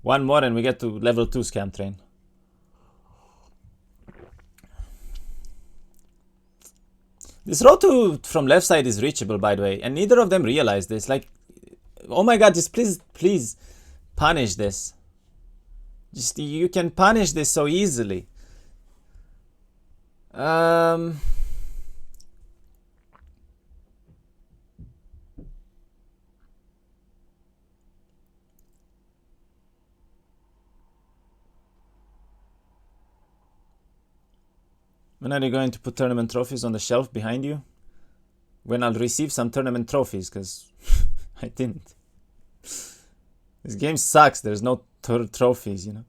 One more and we get to level 2 scam train. This road from left side is reachable, by the way, and neither of them realize this. Like, oh my god, just please punish this. Just, you can punish this so easily. When are you going to put tournament trophies on the shelf behind you? When I'll receive some tournament trophies, because I didn't. This game sucks, there's no trophies, you know.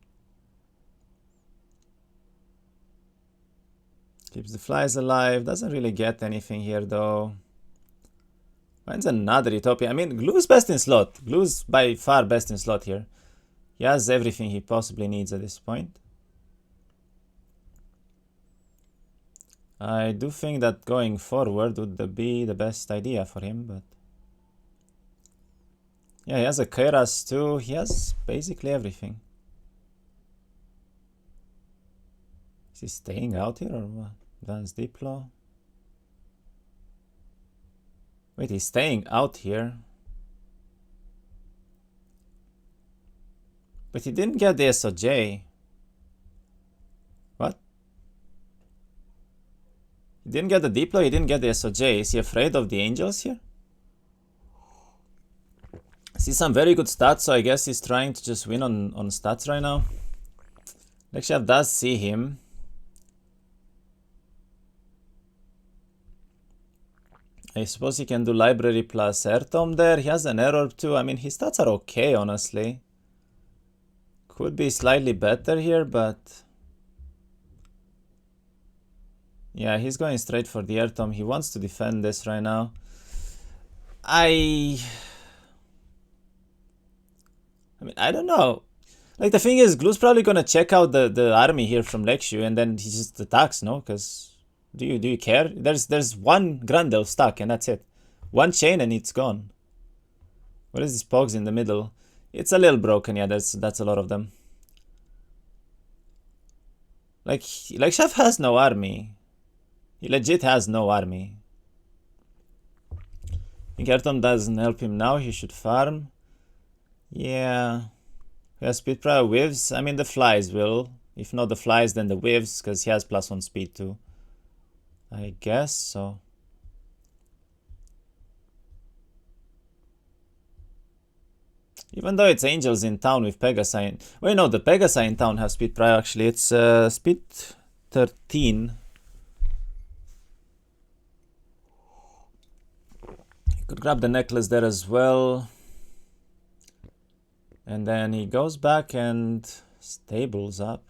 Keeps the flies alive, doesn't really get anything here though. Finds another Utopia. I mean, Glue's best in slot. Glue's by far best in slot here. He has everything he possibly needs at this point. I do think that going forward would be the best idea for him, but Yeah, he has a Kairas too. He has basically everything. Is he staying out here or what? Advanced Diplo. Wait, he's staying out here. But he didn't get the SOJ. What? He didn't get the Diplo, he didn't get the SOJ. Is he afraid of the angels here? I see some very good stats, so I guess he's trying to just win on stats right now. Lexiav does see him. I suppose he can do library plus Airtome there. He has an error too. I mean, his stats are okay, honestly. Could be slightly better here, but... yeah, he's going straight for the Airtome. He wants to defend this right now. I mean, I don't know. Like, the thing is, Glue's probably gonna check out the army here from Lexiu, and then he just attacks, no? Because do you care? There's one Grandel stuck, and that's it. One chain and it's gone. What is this Pogs in the middle? It's a little broken, yeah, that's a lot of them. Like Chef has no army. He legit has no army. I think Airtome doesn't help him now, he should farm. Yeah. He has speed prior whiffs. I mean, the flies will. If not the flies, then the whiffs, because he has +1 speed too. I guess so. Even though it's angels in town with Pegasi. Wait, no, the Pegasi in town have speed prior actually. It's speed 13. He could grab the necklace there as well. And then he goes back and stables up.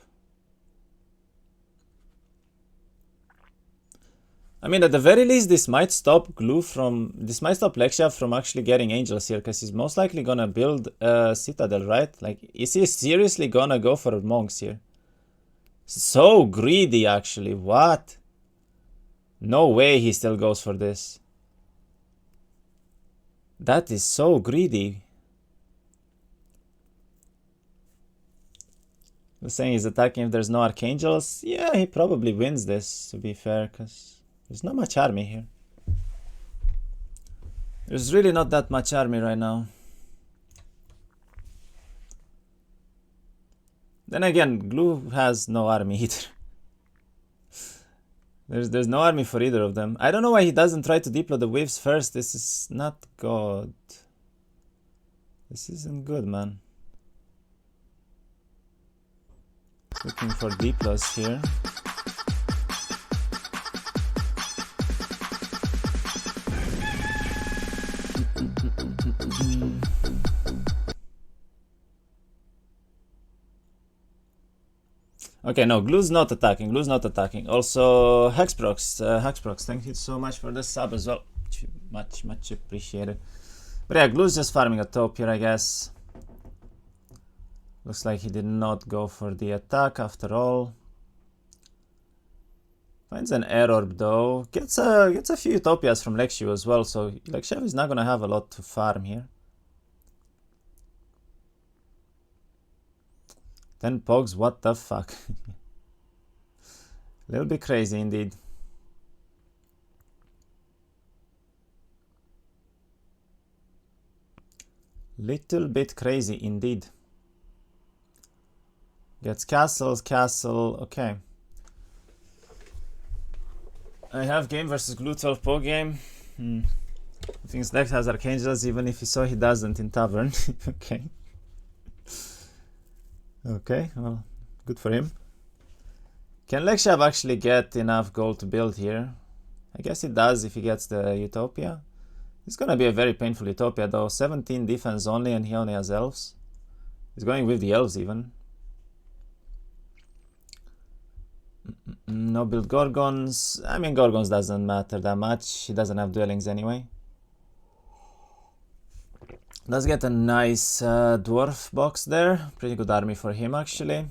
I mean, at the very least, this might stop Lexiav from actually getting angels here, because he's most likely gonna build a citadel, right? Like, is he seriously gonna go for monks here? So greedy, actually. What? No way he still goes for this. That is so greedy. We're saying he's attacking if there's no archangels. Yeah, he probably wins this, to be fair, because there's not much army here. There's really not that much army right now. Then again, Glue has no army either. There's no army for either of them. I don't know why he doesn't try to Diplo the waves first. This is not good. This isn't good, man. Looking for Diplos here. Okay, no, Glue's not attacking. Also, Hexprox, thank you so much for the sub as well. Much appreciated. But yeah, Glue's just farming a top here, I guess. Looks like he did not go for the attack after all. Finds an air orb though. Gets a few Utopias from Lexiu as well, so Lexiu is not gonna have a lot to farm here. 10 Pogs, what the fuck? Little bit crazy indeed. Little bit crazy indeed. Gets castle, okay. I have game versus Glue 12 Pog game. I think Lex has Archangels, even if he saw he doesn't in Tavern. Okay. Okay, well, good for him. Can Lexiav actually get enough gold to build here? I guess he does if he gets the Utopia. It's gonna be a very painful Utopia though. 17 defense only, and he only has elves. He's going with the elves even. No build Gorgons. I mean, Gorgons doesn't matter that much. He doesn't have dwellings anyway. Does get a nice dwarf box there. Pretty good army for him actually.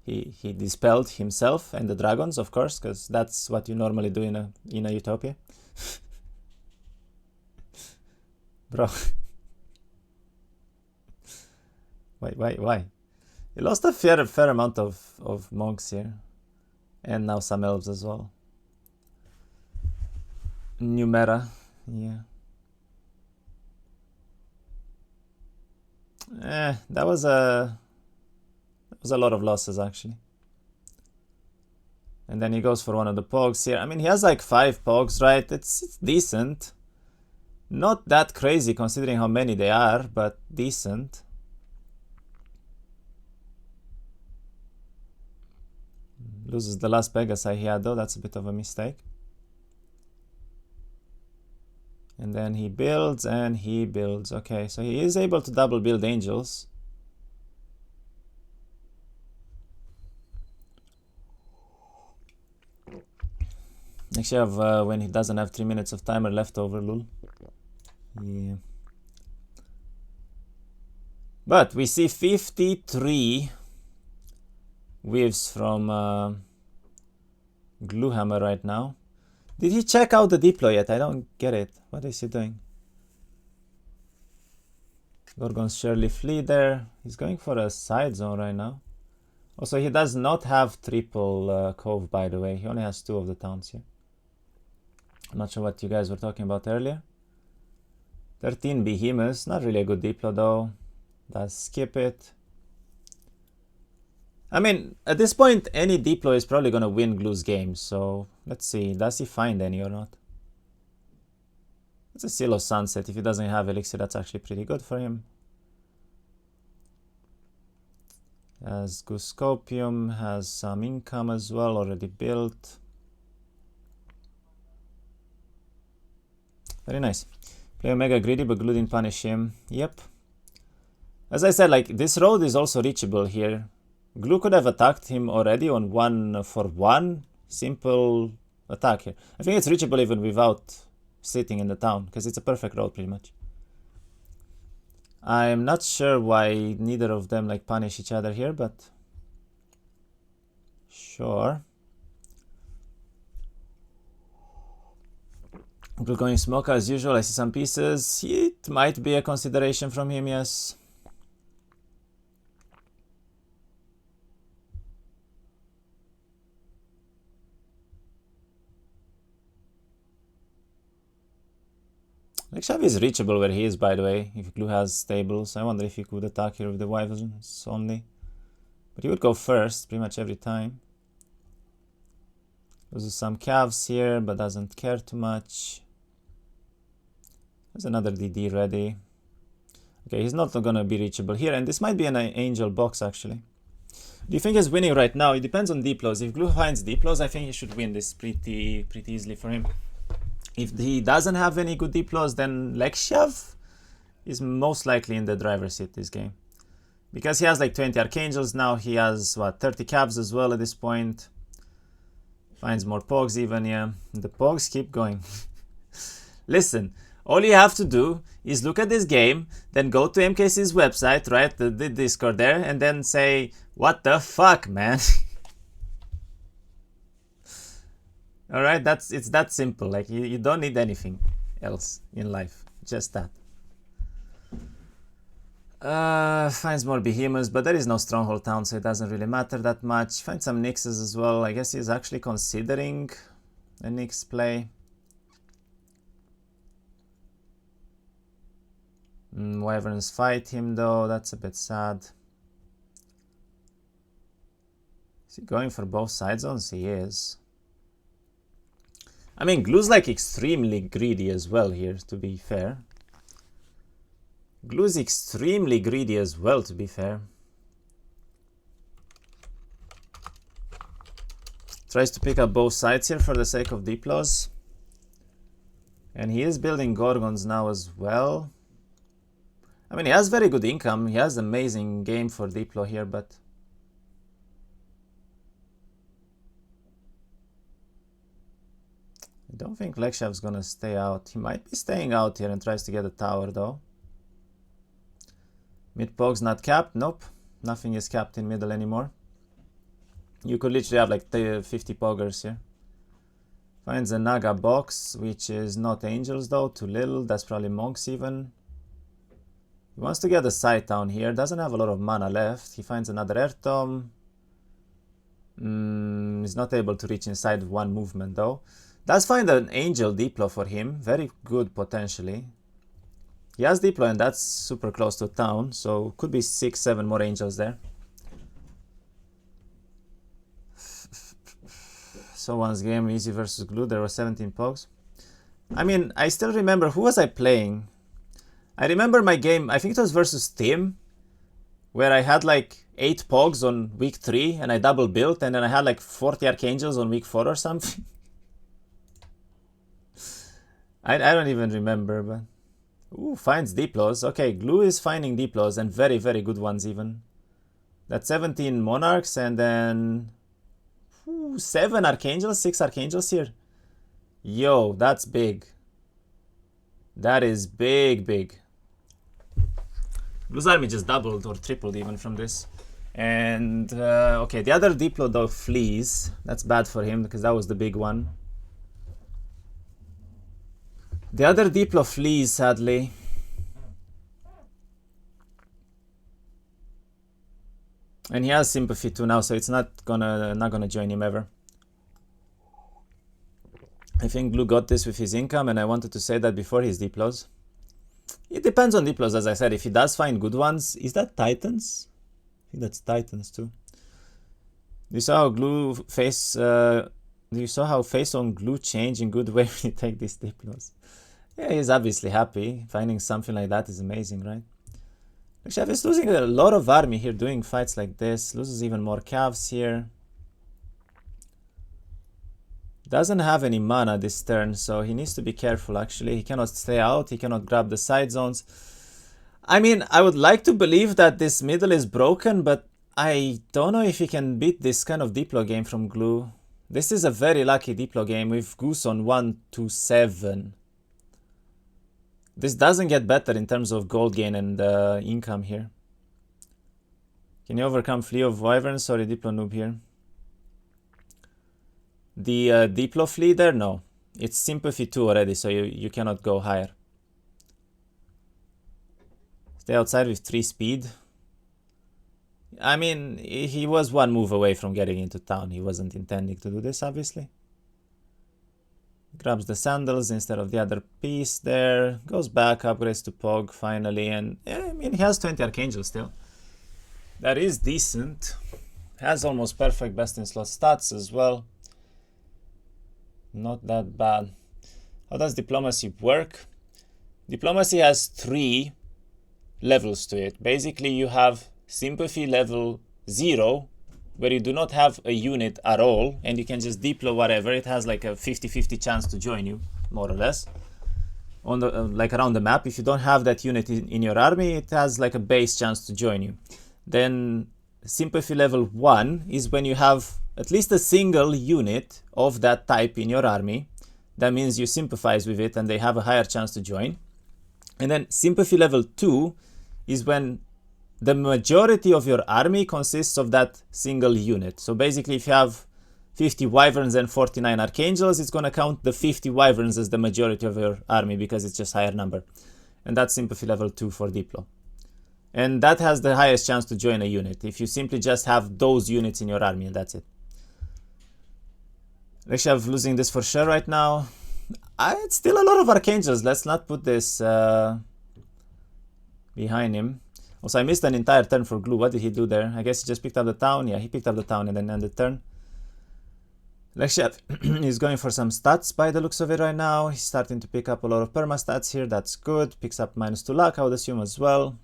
He dispelled himself and the dragons, of course, because that's what you normally do in a Utopia. Bro. Why? He lost a fair amount of monks here. And now some elves as well. New meta, yeah. That was a lot of losses actually. And then he goes for one of the pogs here. I mean, he has like 5 pogs, right? It's decent. Not that crazy considering how many they are, but decent. Loses the last Pegasi he had though, that's a bit of a mistake. And then he builds and he builds. Okay, so he is able to double build angels. Lexiav when he doesn't have 3 minutes of timer left over, lul. Yeah. But we see 53 weaves from Gluhammer right now. Did he check out the Diplo yet? I don't get it. What is he doing? Gorgons surely flee there. He's going for a side zone right now. Also, he does not have triple cove, by the way. He only has 2 of the towns here. I'm not sure what you guys were talking about earlier. 13 behemoths. Not really a good Diplo, though. Does skip it. I mean, at this point, any Diplo is probably going to win Glu's game. So, let's see. Does he find any or not? It's a Silo Sunset. If he doesn't have Elixir, that's actually pretty good for him. As Guscopium has some income as well, already built. Very nice. Play Omega greedy, but Glu didn't punish him. Yep. As I said, like, this road is also reachable here. Glu could have attacked him already on 1-for-1. Simple attack here. I think it's reachable even without sitting in the town, because it's a perfect road pretty much. I'm not sure why neither of them like punish each other here, but sure. Glu going smoke as usual. I see some pieces. It might be a consideration from him, yes. Lexiav is reachable where he is, by the way, if Glu has stables. I wonder if he could attack here with the wyverns only. But he would go first pretty much every time. Loses some calves here, but doesn't care too much. There's another DD ready. Okay, he's not gonna be reachable here, and this might be an angel box actually. Do you think he's winning right now? It depends on Diplos. If Glu finds Diplos, I think he should win this pretty easily for him. If he doesn't have any good Diplos, then Lexiav is most likely in the driver's seat this game. Because he has like 20 Archangels now, he has, what, 30 Cavs as well at this point. Finds more Pogs even, yeah. The Pogs keep going. Listen, all you have to do is look at this game, then go to MKC's website, right, the Discord there, and then say, what the fuck, man? Alright, it's that simple. Like, you don't need anything else in life. Just that. Finds more behemoths, but there is no stronghold town, so it doesn't really matter that much. Finds some Nixes as well. I guess he's actually considering a Nix play. Wyverns fight him though, that's a bit sad. Is he going for both side zones? He is. I mean, Glu's like extremely greedy as well here, to be fair. Glu's extremely greedy as well, to be fair. Tries to pick up both sides here for the sake of Diplos. And he is building Gorgons now as well. I mean, he has very good income. He has amazing game for Diplo here, but... I don't think Lexiav's gonna stay out. He might be staying out here and tries to get a tower though. Mid Pog's not capped. Nope. Nothing is capped in middle anymore. You could literally have like 50 Poggers here. Finds a Naga box, which is not angels though. Too little. That's probably monks even. He wants to get a side down here. Doesn't have a lot of mana left. He finds another air tome. He's not able to reach inside one movement though. Does find an angel Diplo for him. Very good potentially. He has Diplo and that's super close to town. So could be 6-7 more angels there. So once game easy versus Glue. There were 17 pogs. I mean, I still remember. Who was I playing? I remember my game. I think it was versus Tim. Where I had like 8 pogs on week 3 and I double built and then I had like 40 archangels on week 4 or something. I don't even remember, but... Ooh, finds Diplos. Okay, Glue is finding Diplos and very, very good ones even. That's 17 monarchs and then... Ooh, 7 archangels, 6 archangels here. Yo, that's big. That is big, big. Blue's army just doubled or tripled even from this. And, okay, the other Diplo though flees. That's bad for him because that was the big one. The other Diplo flees, sadly. And he has sympathy too now, so it's not gonna join him ever. I think Blue got this with his income, and I wanted to say that before his Diplos. It depends on Diplos, as I said. If he does find good ones, is that Titans? I think that's Titans too. You saw how Glue face. You saw how face on Glue change in good way when you take these Diplos. Yeah, he's obviously happy. Finding something like that is amazing, right? Lexiav is losing a lot of army here doing fights like this. Loses even more calves here. Doesn't have any mana this turn, so he needs to be careful actually. He cannot stay out, he cannot grab the side zones. I mean, I would like to believe that this middle is broken, but I don't know if he can beat this kind of Diplo game from Glue. This is a very lucky Diplo game with Goose on 1-7. This doesn't get better in terms of gold gain and income here. Can you overcome Flea of Wyvern? Sorry, Diplo noob here. The Diplo Flea there? No. It's Sympathy 2 already, so you cannot go higher. Stay outside with 3 speed. I mean, he was one move away from getting into town. He wasn't intending to do this, obviously. Grabs the sandals instead of the other piece there. Goes back, upgrades to Pog finally. And yeah, I mean, he has 20 Archangels still. That is decent. Has almost perfect best in slot stats as well. Not that bad. How does Diplomacy work? Diplomacy has 3 levels to it. Basically, you have Sympathy level 0, where you do not have a unit at all, and you can just Diplo whatever. It has like a 50-50 chance to join you, more or less. On the like around the map, if you don't have that unit in your army, it has like a base chance to join you. Then Sympathy level 1 is when you have at least a single unit of that type in your army. That means you sympathize with it and they have a higher chance to join. And then Sympathy level 2 is when the majority of your army consists of that single unit. So basically, if you have 50 Wyverns and 49 Archangels, it's going to count the 50 Wyverns as the majority of your army because it's just higher number. And that's Sympathy level 2 for Diplo. And that has the highest chance to join a unit, if you simply just have those units in your army and that's it. Lexiav losing this for sure right now. It's still a lot of Archangels. Let's not put this behind him. Also, I missed an entire turn for Glue. What did he do there? I guess he just picked up the town. Yeah, he picked up the town and then ended turn. Lexiav is going for some stats by the looks of it right now. He's starting to pick up a lot of perma stats here. That's good. Picks up -2 luck, I would assume, as well.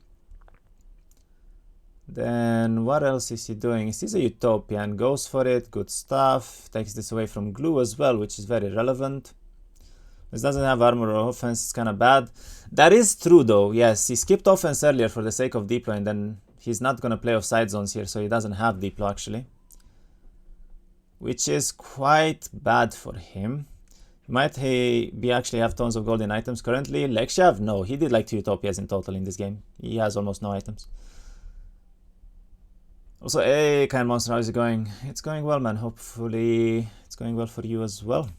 Then what else is he doing? He sees a Utopia and goes for it. Good stuff. Takes this away from Glue as well, which is very relevant. This doesn't have armor or offense. It's kind of bad. That is true though. Yes, he skipped offense earlier for the sake of Diplo, and then he's not going to play off side zones here, so he doesn't have Diplo actually. Which is quite bad for him. Might he be actually have tons of golden items currently? Lexiav? No, he did like 2 Utopias in total in this game. He has almost no items. Also, hey, Kind Monster, how's it going? It's going well, man. Hopefully, it's going well for you as well.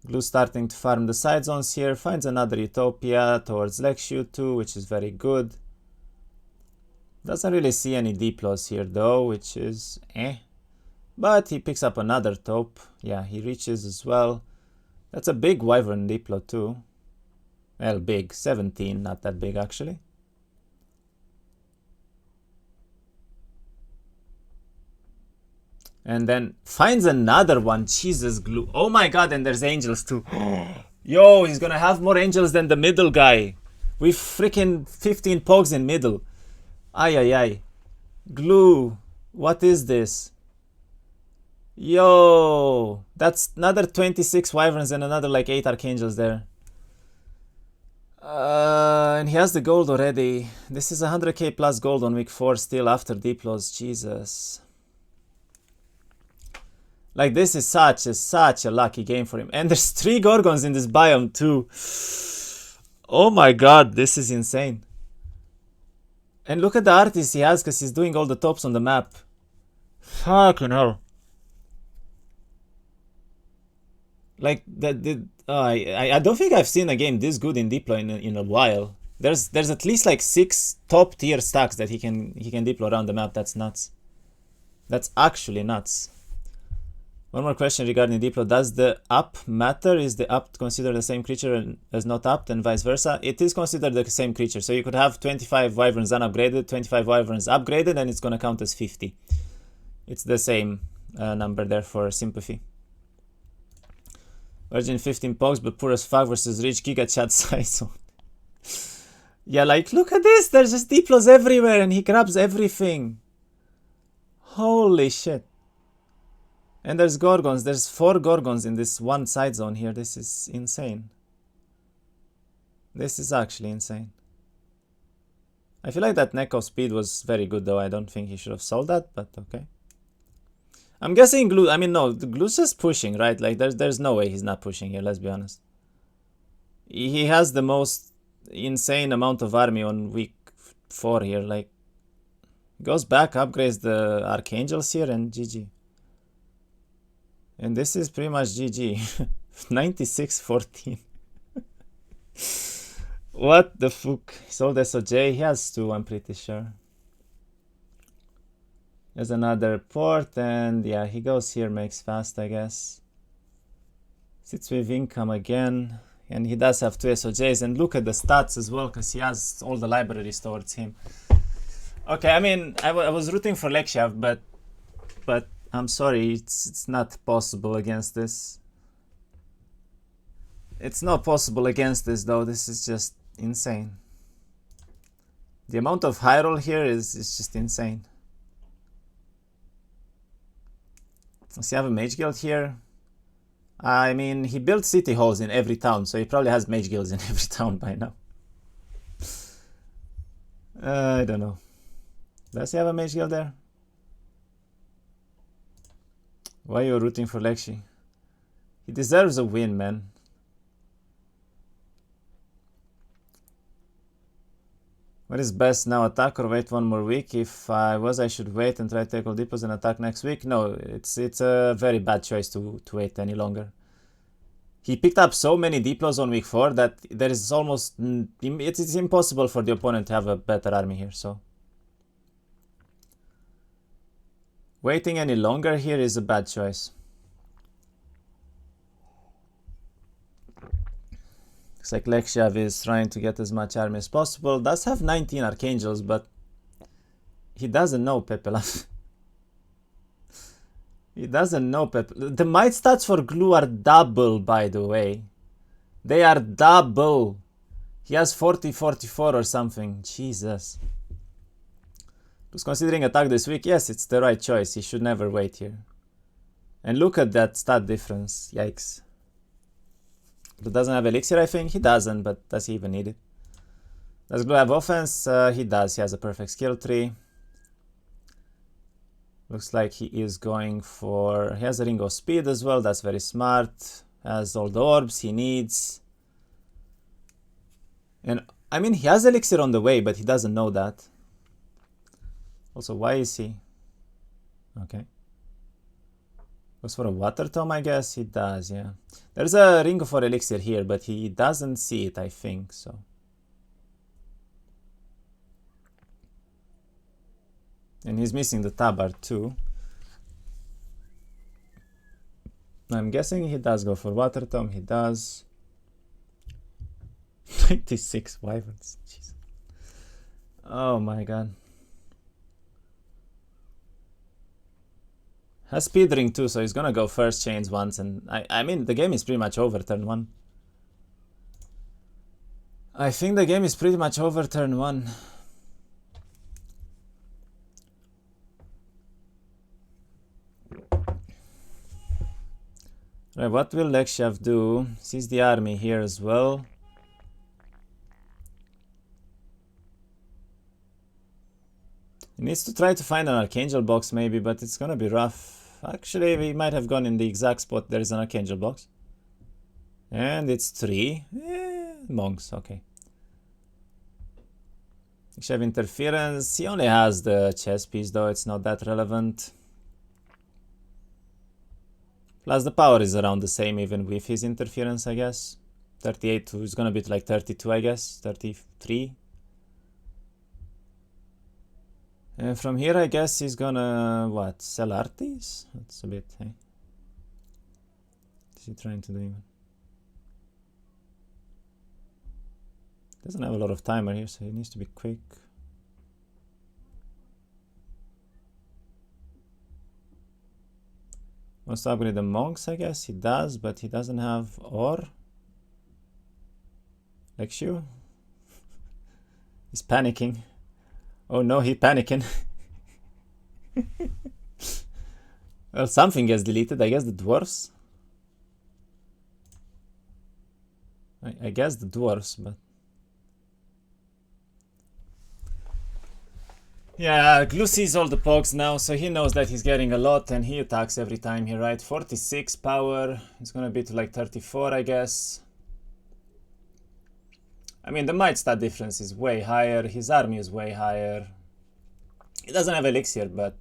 Glue starting to farm the side zones here. Finds another Utopia towards Lexiav too, which is very good. Doesn't really see any Diplos here though, which is eh. But he picks up another taupe. Yeah, he reaches as well. That's a big Wyvern Diplo too. Well, big. 17, not that big actually. And then finds another one. Jesus, glue. Oh my god, and there's angels too. Yo, he's gonna have more angels than the middle guy. We've freaking 15 pogs in middle. Ay, ay, ay. Glue. What is this? Yo, that's another 26 wyverns and another like 8 archangels there. And he has the gold already. This is 100k plus gold on week 4 still after Diplos. Jesus. Like, this is such a lucky game for him. And there's 3 Gorgons in this biome too. Oh my god, this is insane. And look at the artists he has, because he's doing all the tops on the map. Fucking hell. Like, I don't think I've seen a game this good in Diplo in a while. There's at least like 6 top tier stacks that he can Diplo around the map. That's nuts. That's actually nuts. One more question regarding Diplo. Does the up matter? Is the up considered the same creature as not upped and vice versa? It is considered the same creature. So you could have 25 wyverns unupgraded, 25 wyverns upgraded, and it's going to count as 50. It's the same number there for sympathy. Virgin 15 pogs, but poor as fuck versus rich giga chat size. Yeah, like, look at this. There's just Diplos everywhere and he grabs everything. Holy shit. And there's Gorgons. There's 4 Gorgons in this one side zone here. This is insane. This is actually insane. I feel like that Neko speed was very good though. I don't think he should have sold that, but okay. I'm guessing Glue, I mean no, Glue's just pushing, right? Like there's no way he's not pushing here, let's be honest. He has the most insane amount of army on week 4 here. Like, goes back, upgrades the Archangels here and GG. And this is pretty much GG. 96-14. What the fuck? He sold SOJ. He has 2, I'm pretty sure. There's another port, and yeah, he goes here, makes fast, I guess. Sits with income again. And he does have 2 SOJs. And look at the stats as well, because he has all the libraries towards him. Okay, I mean, I was rooting for Lexiav, but I'm sorry, it's not possible against this. It's not possible against this though. This is just insane. The amount of high roll here is just insane. Does he have a mage guild here? I mean, he built city halls in every town, so he probably has mage guilds in every town by now. I don't know. Does he have a mage guild there? Why are you rooting for Lexi? He deserves a win, man. What is best now, attack or wait 1 more week? If I should wait and try to take all Diplos and attack next week. No, it's a very bad choice to wait any longer. He picked up so many Diplos on week 4 that there is almost... It's impossible for the opponent to have a better army here, so... Waiting any longer here is a bad choice. Looks like Lexiav is trying to get as much army as possible. Does have 19 Archangels, but he doesn't know Pepelav. He doesn't know Pepelav. The might stats for Glue are double, by the way. They are double. He has 40-44 or something. Jesus. Who's considering attack this week? Yes, it's the right choice. He should never wait here. And look at that stat difference. Yikes. Glue doesn't have elixir, I think. He doesn't, but does he even need it? Does Glue have offense? He does. He has a perfect skill tree. Looks like he is going for... He has a ring of speed as well. That's very smart. Has all the orbs he needs. And, I mean, he has elixir on the way, but he doesn't know that. Also, why is he... Okay. Goes for a water tome, I guess. He does, yeah. There's a ring for elixir here, but he doesn't see it, I think, so. And he's missing the tabard too. I'm guessing he does go for water tome. He does. 26 wyverns. Jeez. Oh my god. Has speed ring too, so he's gonna go first chains once, and I mean the game is pretty much over turn 1. I think the game is pretty much over turn 1. Right, what will Lexiav do? Sees the army here as well. He needs to try to find an Archangel box maybe, but it's gonna be rough. Actually, we might have gone in the exact spot there is an Archangel box. And it's 3. Monks, okay. Lexiav interference. He only has the chess piece though, it's not that relevant. Plus the power is around the same even with his interference, I guess. 38 is gonna be like 32, I guess. 33. And from here, I guess he's gonna, what, sell arties? That's a bit, hey? What's he trying to do even? Doesn't have a lot of timer here, so he needs to be quick. Wants to upgrade the monks, I guess. He does, but he doesn't have ore. Lexiav. He's panicking. Oh no, he's panicking. Well, something gets deleted. I guess the dwarves. I guess the dwarves, but... Yeah, Glu sees all the pogs now, so he knows that he's getting a lot, and he attacks every time here, right? 46 power. It's gonna be to like 34, I guess. I mean, the might stat difference is way higher. His army is way higher. He doesn't have elixir, but...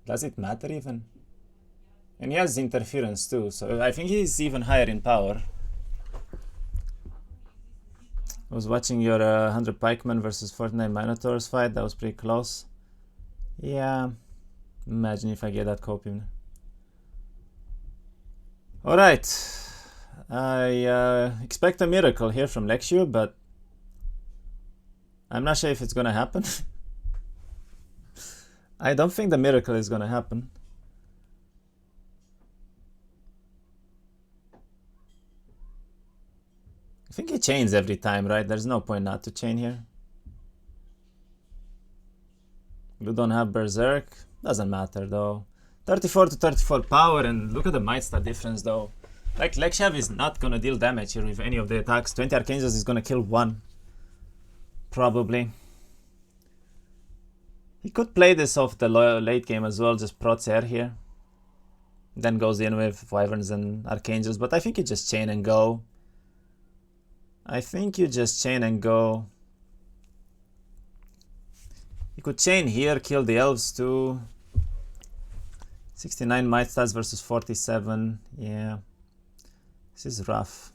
does it matter even? And he has interference too, so I think he's even higher in power. I was watching your 100 pikemen versus 49 minotaurs fight. That was pretty close. Yeah. Imagine if I get that copy. Alright. I expect a miracle here from Lexiav, but I'm not sure if it's gonna happen. I don't think the miracle is gonna happen. I think he chains every time, right? There's no point not to chain here. You don't have Berserk. Doesn't matter though. 34 to 34 power, and look at the might stat difference though. Like, Lexiav is not gonna deal damage here with any of the attacks. 20 Archangels is gonna kill 1. Probably. He could play this off the late game as well, just prots air here. Then goes in with Wyverns and Archangels, but I think you just chain and go. I think you just chain and go. You could chain here, kill the elves too. 69 might stats versus 47. Yeah. This is rough.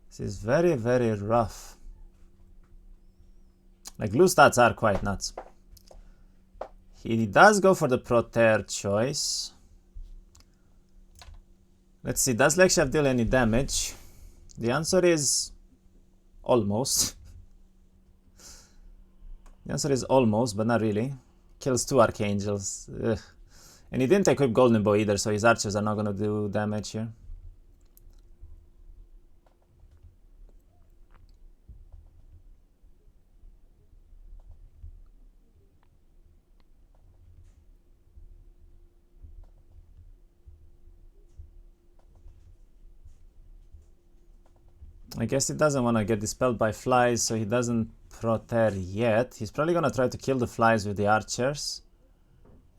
This is very, very rough. Like, Glu stats are quite nuts. He does go for the Proter choice. Let's see, does Lexiav deal any damage? The answer is almost. The answer is almost, but not really. Kills 2 Archangels. Ugh. And he didn't equip Golden Bow either, so his archers are not gonna do damage here. I guess he doesn't want to get dispelled by flies, so he doesn't Proter yet. He's probably gonna try to kill the flies with the archers.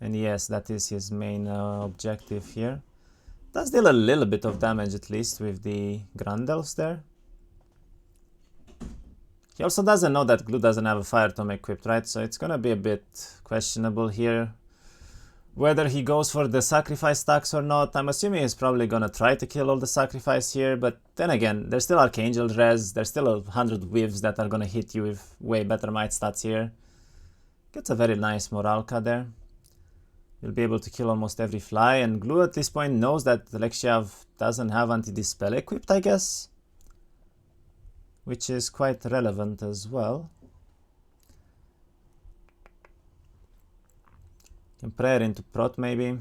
And yes, that is his main objective here. Does deal a little bit of damage at least with the Grandelfs there. He also doesn't know that Glu doesn't have a fire tome equipped, right? So it's gonna be a bit questionable here. Whether he goes for the sacrifice stacks or not, I'm assuming he's probably gonna try to kill all the sacrifice here, but then again, there's still Archangel res, there's still 100 whiffs that are gonna hit you with way better might stats here. Gets a very nice Moralka there. You'll be able to kill almost every fly, and Glue at this point knows that Lexiav doesn't have anti-dispel equipped, I guess. Which is quite relevant as well. Can prayer into prot maybe.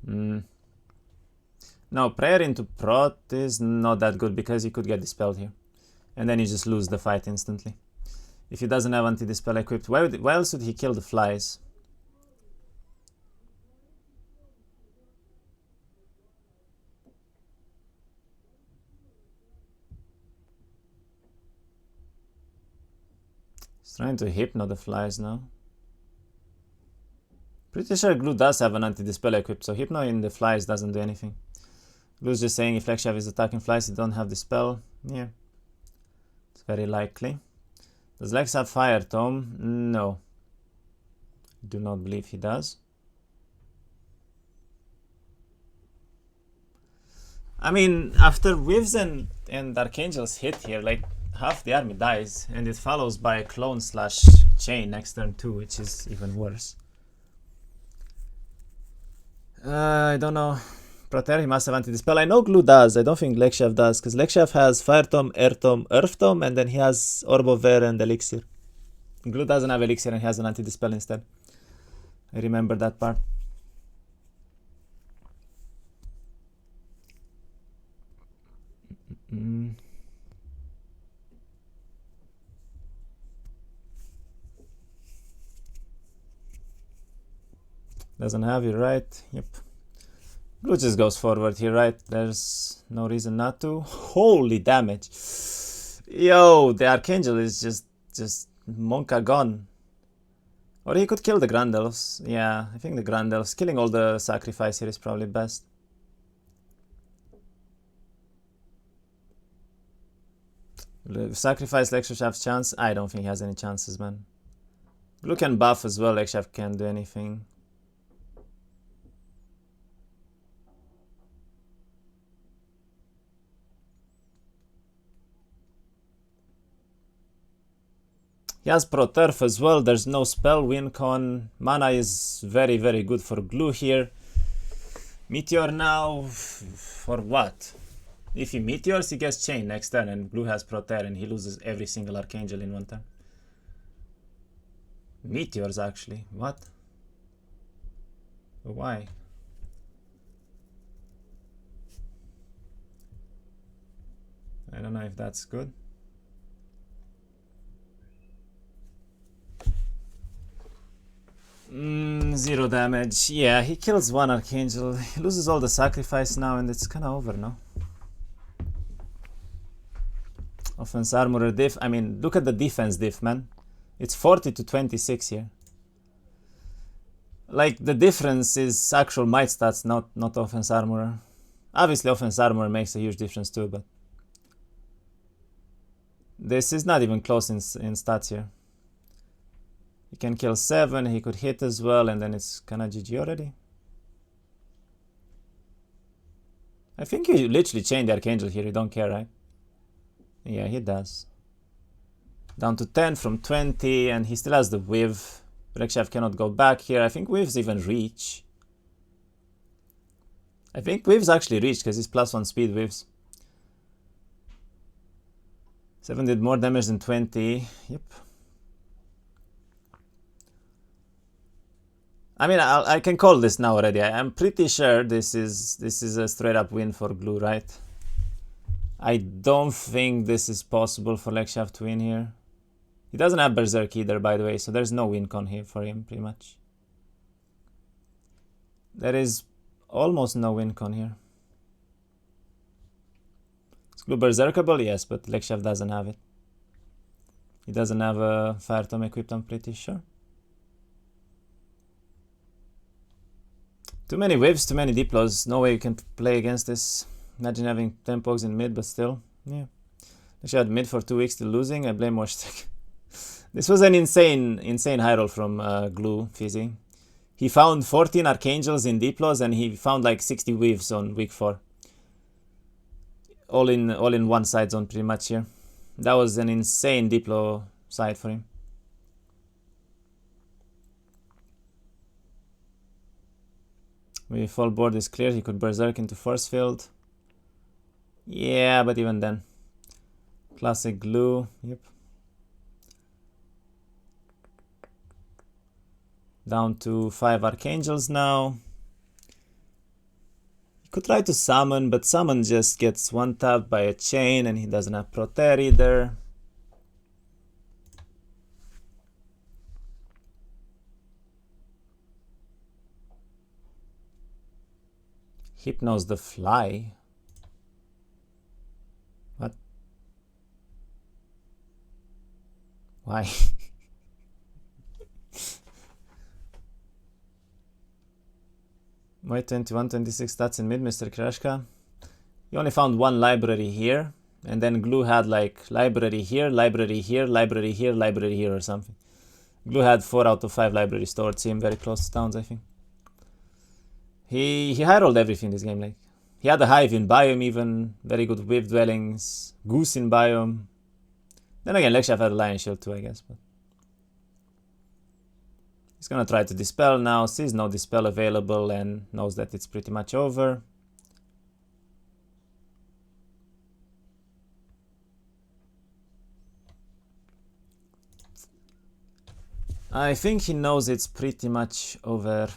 No, prayer into prot is not that good because he could get dispelled here. And then you just lose the fight instantly. If he doesn't have anti-dispel equipped, why else would he kill the flies? He's trying to hypno the flies now. Pretty sure Glue does have an anti-dispel equipped, so hypno in the flies doesn't do anything. Glue's just saying if Lexiav is attacking flies, you don't have dispel. Yeah. It's very likely. Does Lex have Fire Tome? No. Do not believe he does. I mean, after Whiffs and Archangels hit here, like, half the army dies, and it follows by a clone / chain next turn too, which is even worse. I don't know. Proter, he must have anti-dispel. I know Glue does. I don't think Lexiav does, because Lexiav has Fire Tome, Air Tome, Earth Tome, and then he has Orb of Air and Elixir. Glue doesn't have Elixir and he has an anti-dispel instead. I remember that part. Doesn't have it, right? Yep. Glue just goes forward here, right? There's no reason not to. Holy damage. Yo, the Archangel is just Monka gone. Or he could kill the Grand Elves. Yeah, I think the Grand Elves. Killing all the sacrifice here is probably best. Sacrifice Lexiav's chance? I don't think he has any chances, man. Glue can buff as well, Lexiav can't do anything. He has Pro Turf as well, there's no spell win con. Mana is very, very good for Glue here. Meteor now, for what? If he Meteors, he gets Chain next turn, and Glue has Pro Terra, and he loses every single Archangel in one turn. Meteors, actually. What? Why? I don't know if that's good. Zero damage. Yeah, he kills one Archangel. He loses all the sacrifice now, and it's kind of over now. Offense armor diff. I mean, look at the defense diff, man. It's 40 to 26 here. Like, the difference is actual might stats, not offense armor. Obviously, offense armor makes a huge difference too, but this is not even close in stats here. He can kill 7, he could hit as well, and then it's kinda GG already. I think you literally chain the Archangel here, you don't care, right? Yeah, he does. Down to 10 from 20, and he still has the Whiff. Lexiav cannot go back here. I think Whiffs even reach. I think Whiffs actually reach, because he's +1 speed Whiffs. 7 did more damage than 20. Yep. I mean, I can call this now already. I'm pretty sure this is a straight up win for Glue, right? I don't think this is possible for Lexiav to win here. He doesn't have Berserk either, by the way, so there's no win con here for him, pretty much. There is almost no win con here. Is Glue Berserkable? Yes, but Lexiav doesn't have it. He doesn't have a Fire Tome equipped, I'm pretty sure. Too many waves, too many Diplos. No way you can play against this. Imagine having 10 pogs in mid, but still. Yeah. Actually had mid for 2 weeks still losing. I blame Washstick. This was an insane high roll from Glue, Fizzy. He found 14 Archangels in Diplos and he found like 60 weaves on week 4. All in one side zone pretty much here. That was an insane Diplo side for him. If all board is clear, he could berserk into force field. Yeah, but even then. Classic glue, yep. Down to 5 Archangels now. He could try to summon, but summon just gets one-tapped by a chain and he doesn't have Proter either. Hypnos the Fly? What? Why? Wait, 21, 26 stats in mid, Mr. Krashka. You only found one library here, and then Glue had like library here, library here, library here, library here or something. Glue had 4 out of 5 libraries towards him, very close to towns, I think. He high rolled everything this game, like. He had a hive in biome even, very good whip dwellings, goose in biome. Then again, Lexiav had a lion shield too, I guess, but he's gonna try to dispel now, sees no dispel available and knows that it's pretty much over. I think he knows it's pretty much over.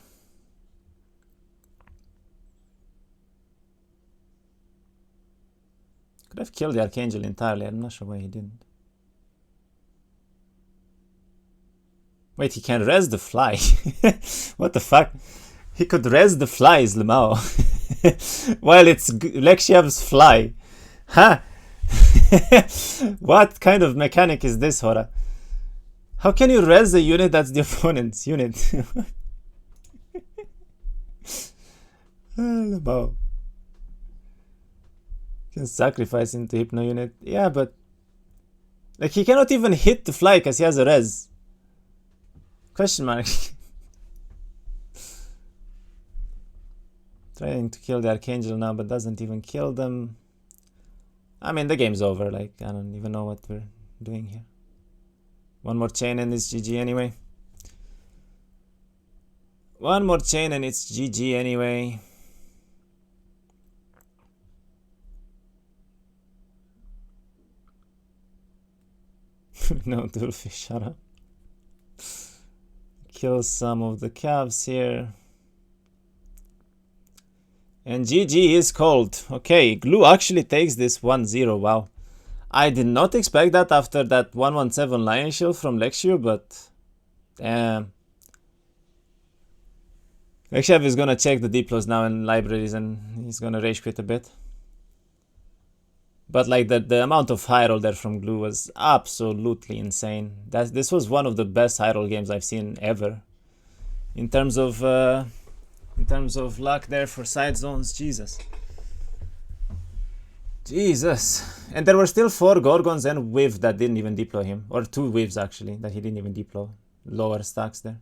Could have killed the Archangel entirely, I'm not sure why he didn't. Wait, he can res the fly. What the fuck? He could res the flies, Lemao. While it's Lexiav's fly. Huh? What kind of mechanic is this, Hora? How can you res a unit that's the opponent's unit? Lemao. Can sacrifice into Hypno unit. Yeah, but like he cannot even hit the fly because he has a res. Question mark. Trying to kill the Archangel now, but doesn't even kill them. I mean, the game's over. Like, I don't even know what we're doing here. One more chain and it's GG anyway. One more chain and it's GG anyway. No, Dulfi, shut up. Kill some of the calves here. And GG is called. Okay, Glue actually takes this 1-0. Wow. I did not expect that after that 117 Lion Shield from Lexiav, but damn. Lexiav is gonna check the Diplos now in libraries and he's gonna rage quit a bit. But like the amount of high roll there from Glue was absolutely insane. This was one of the best high roll games I've seen ever. In terms of luck there for side zones, Jesus. Jesus. And there were still 4 Gorgons and Whiff that didn't even deploy him. Or 2 Whiffs actually, that he didn't even deploy. Lower stacks there.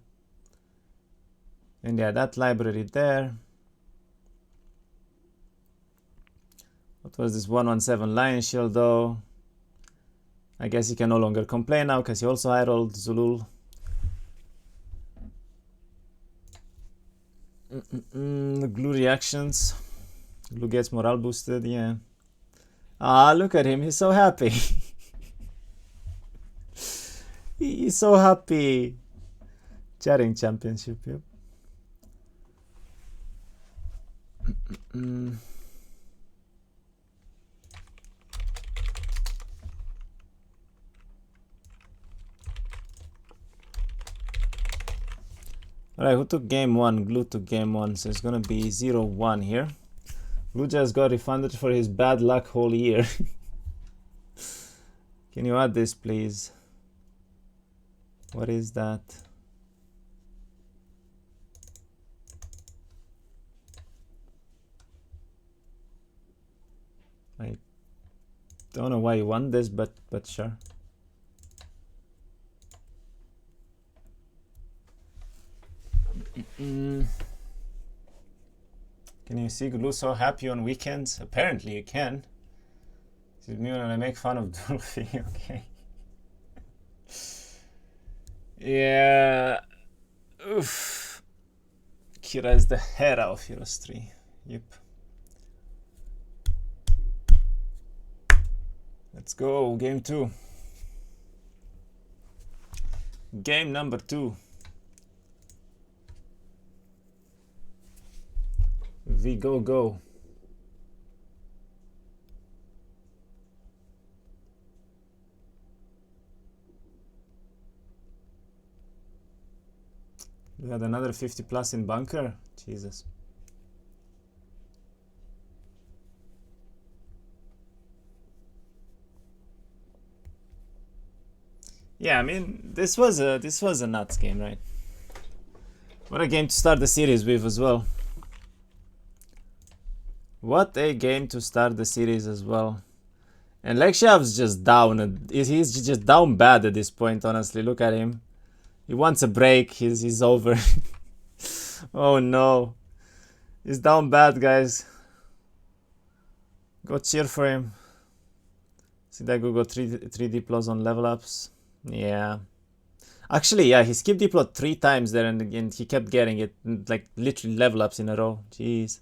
And yeah, that library there. What was this 117 Lion Shield though? I guess he can no longer complain now because he also high rolled Zulul. Glue reactions. Glue gets morale boosted, yeah. Ah, look at him, he's so happy. He's so happy. Chatting championship, yep. Alright, who took game 1? Glue took game 1, so it's gonna be 0-1 here. Glue just got refunded for his bad luck whole year. Can you add this, please? What is that? I don't know why you want this, but sure. Can you see Glu so happy on weekends? Apparently you can. Is it me when I make fun of Dolphy? Okay. Yeah. Oof. Kira is the hera of Heroes 3. Yep. Let's go. Game 2. Game number 2. We go. We had another 50 plus in bunker. Jesus. Yeah, I mean, this was a nuts game, right? What a game to start the series with as well. What a game to start the series as well. And Lexiav's just down. He's just down bad at this point, honestly. Look at him. He wants a break. He's over. Oh no. He's down bad, guys. Go cheer for him. See that go 3 Diplos on level ups. Yeah. Actually, yeah, he skipped Diplo 3 times there and he kept getting it. Like literally level ups in a row. Jeez.